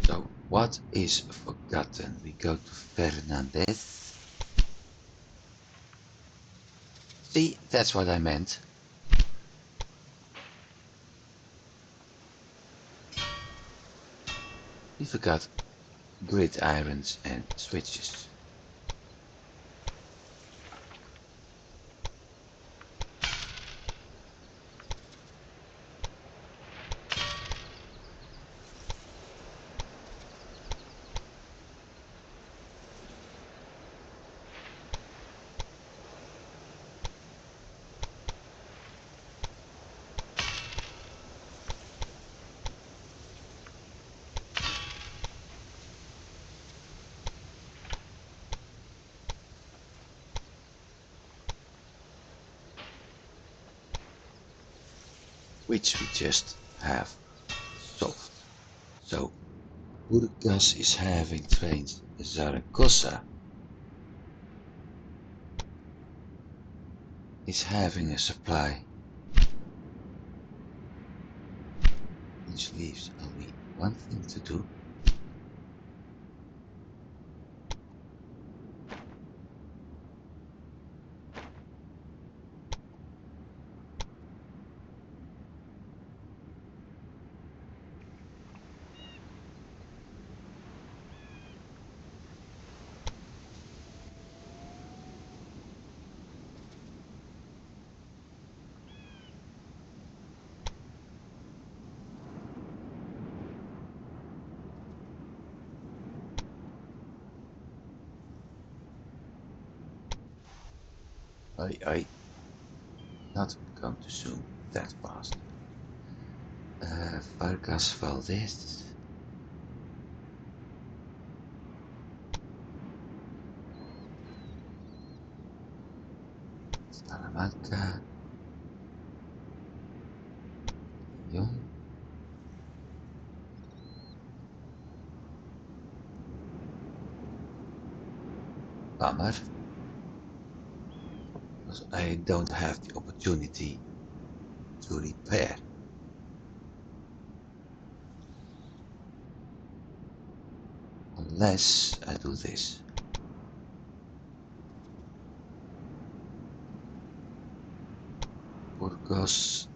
So what is forgotten? We go to Fernandez. See, that's what I meant. We forgot gridirons and switches. Which we just have solved. So Burgas is having trains Zaragoza is having a supply which leaves only one thing to do. I not going to zoom that fast. Vargas Valdez. Salamanca. Young. Bummer. Because I don't have the opportunity to repair. Unless I do this. Burgos.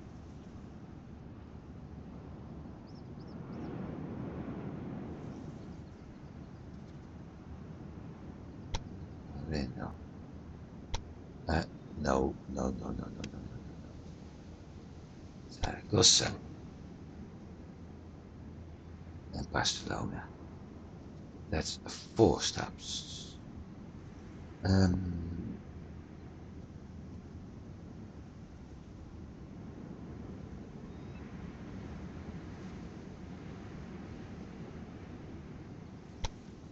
Moreno. No. Zaragoza and Barcelona. That's 4 stops.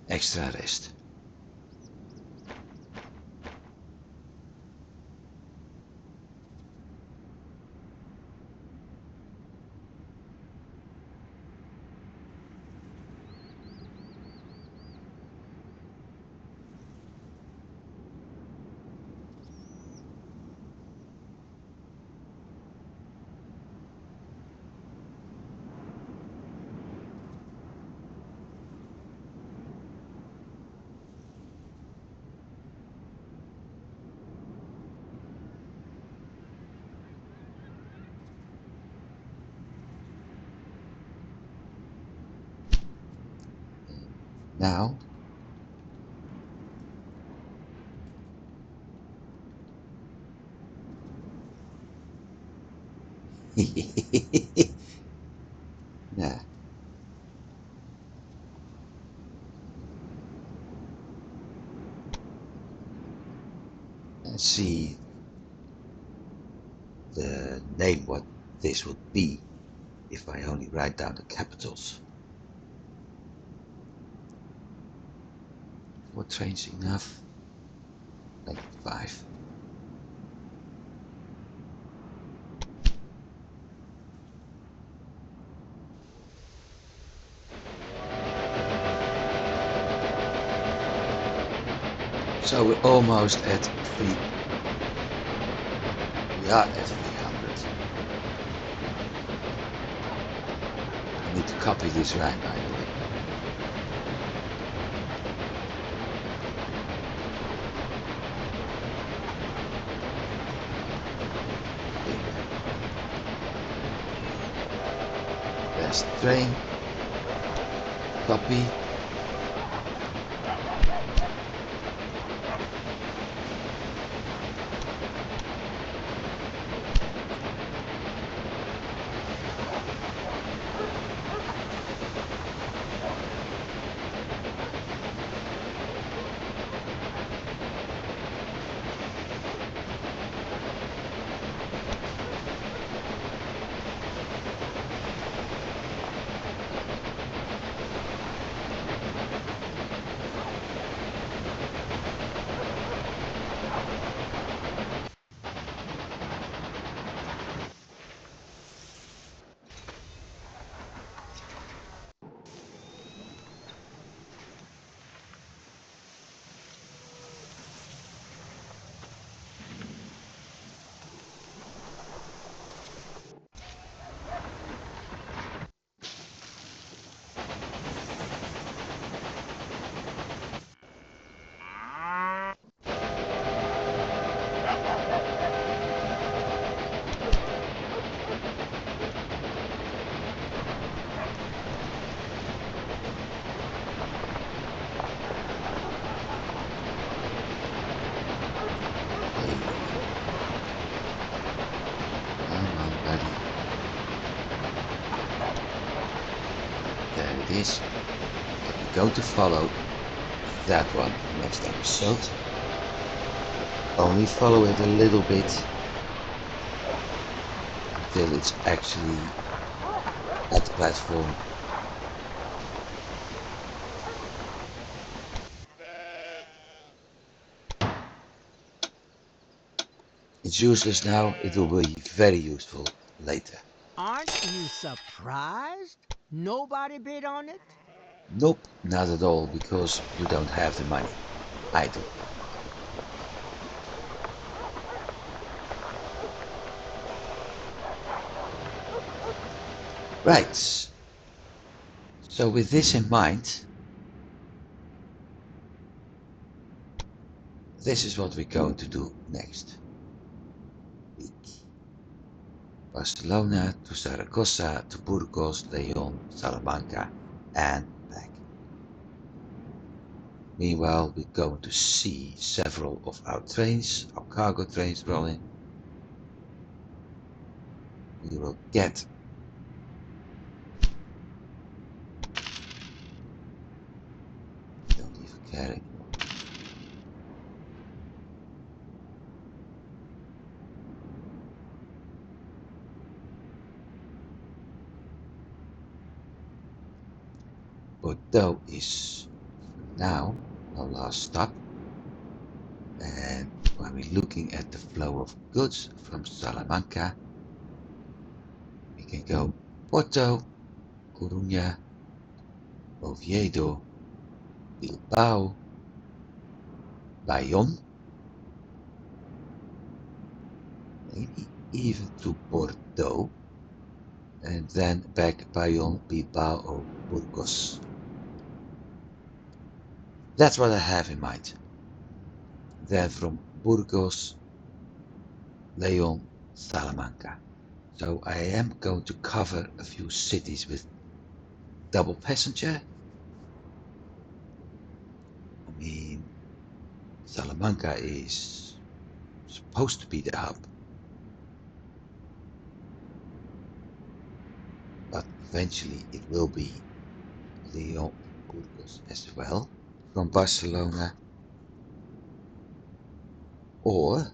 Extra rest. Now, this would be if I only write down the capitals. 4 trains enough? Like 5. So we're almost at 3. We are at 300. I need to copy this right, by the way. Last train. Copy. There it is. We're going to follow that one next episode. Only follow it a little bit until it's actually at the platform. It's useless now, it will be very useful later. Aren't you surprised? Nobody bid on it? Nope, not at all, because you don't have the money. I do. Right. So with this in mind, this is what we're going to do next week. Barcelona to Zaragoza to Burgos, Leon, Salamanca and back. Meanwhile, we're going to see several of our trains, our cargo trains running. We will get don't even care anymore. Bordeaux is now our last stop, and when we're looking at the flow of goods from Salamanca, we can go Porto, Coruña, Oviedo, Bilbao, Bayonne, maybe even to Bordeaux, and then back Bayonne, Bilbao or Burgos. That's what I have in mind. Then from Burgos, Leon, Salamanca. So I am going to cover a few cities with double passenger. I mean, Salamanca is supposed to be the hub, but eventually it will be Leon and Burgos as well from Barcelona, or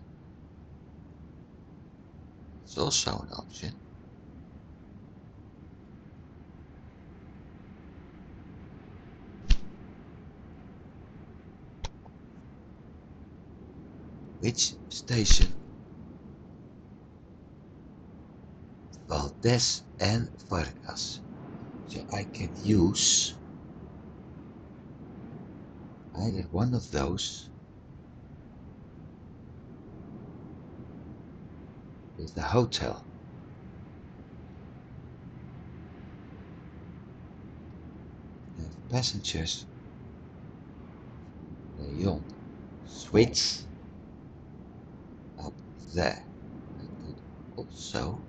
it's also an option which station Valdez and Vargas. So I can use either one of those with the hotel. Have passengers Leon switch up there. I could also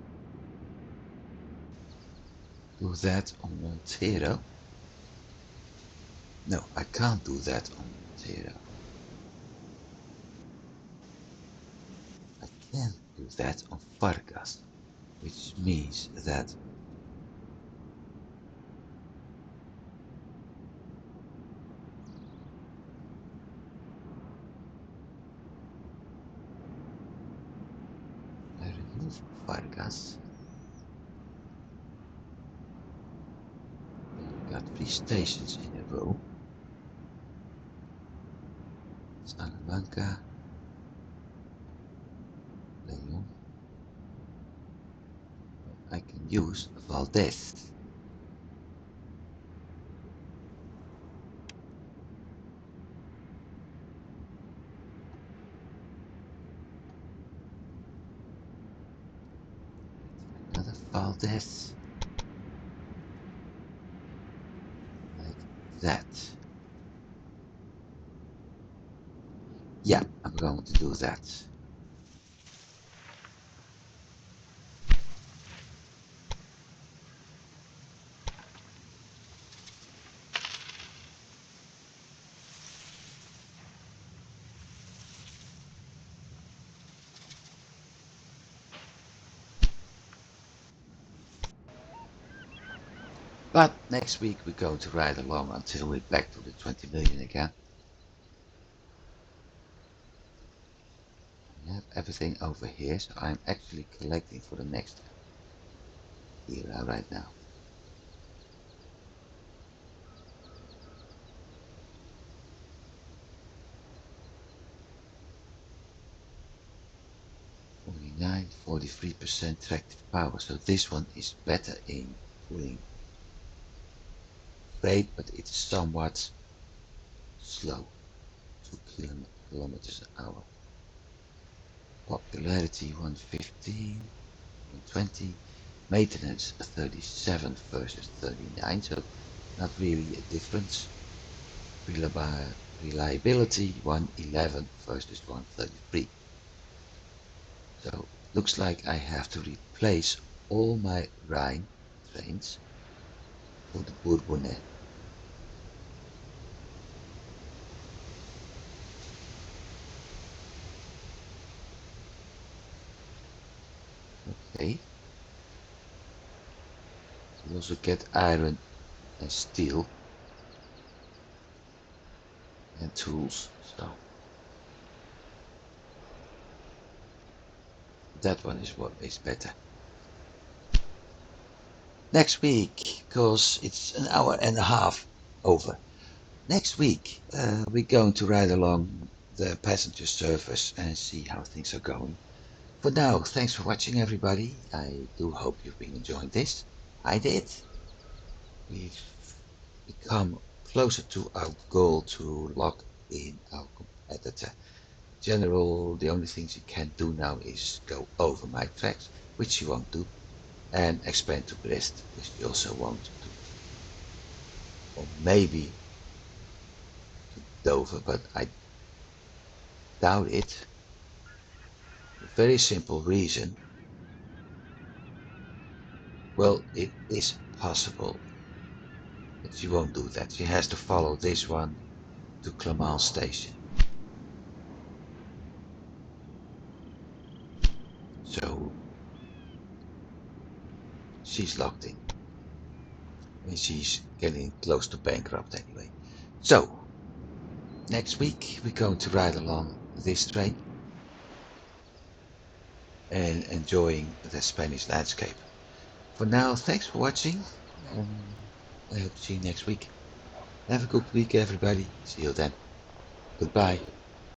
do that on Montero. No, I can't do that on Montero. I can do that on Vargas, which means that I remove Vargas. Then we got 3 stations in a row. Salamanca, Leon. I can use Valdez. Another Valdez. Like that. Yeah, I'm going to do that. But next week we're going to ride along until we're back to the 20 million again. We have everything over here, so I'm actually collecting for the next era right now. Only 43% tractive power, so this one is better in pulling freight, but it's somewhat slow, 2 kilometers an hour. Popularity 115, 120, maintenance 37 versus 39, so not really a difference. Reliability 111 versus 133. So looks like I have to replace all my Rhine trains for the Bourbonnais. Okay. We also get iron and steel and tools, so that one is what is better. Next week, because it's an hour and a half over. Next week, we're going to ride along the passenger service and see how things are going. For now, thanks for watching, everybody. I do hope you've been enjoying this. I did. We've become closer to our goal to lock in our competitor. In general, the only things you can do now is go over my tracks, which you won't do, and expand to Brest, which you also won't do. Or maybe to Dover, but I doubt it. A very simple reason. Well, it is possible, but she won't do that. She has to follow this one to Clermont Station. So she's locked in. And she's getting close to bankrupt anyway. So next week we're going to ride along this train and enjoying the Spanish landscape. For now, thanks for watching, and I hope to see you next week. Have a good week, everybody. See you then. Goodbye.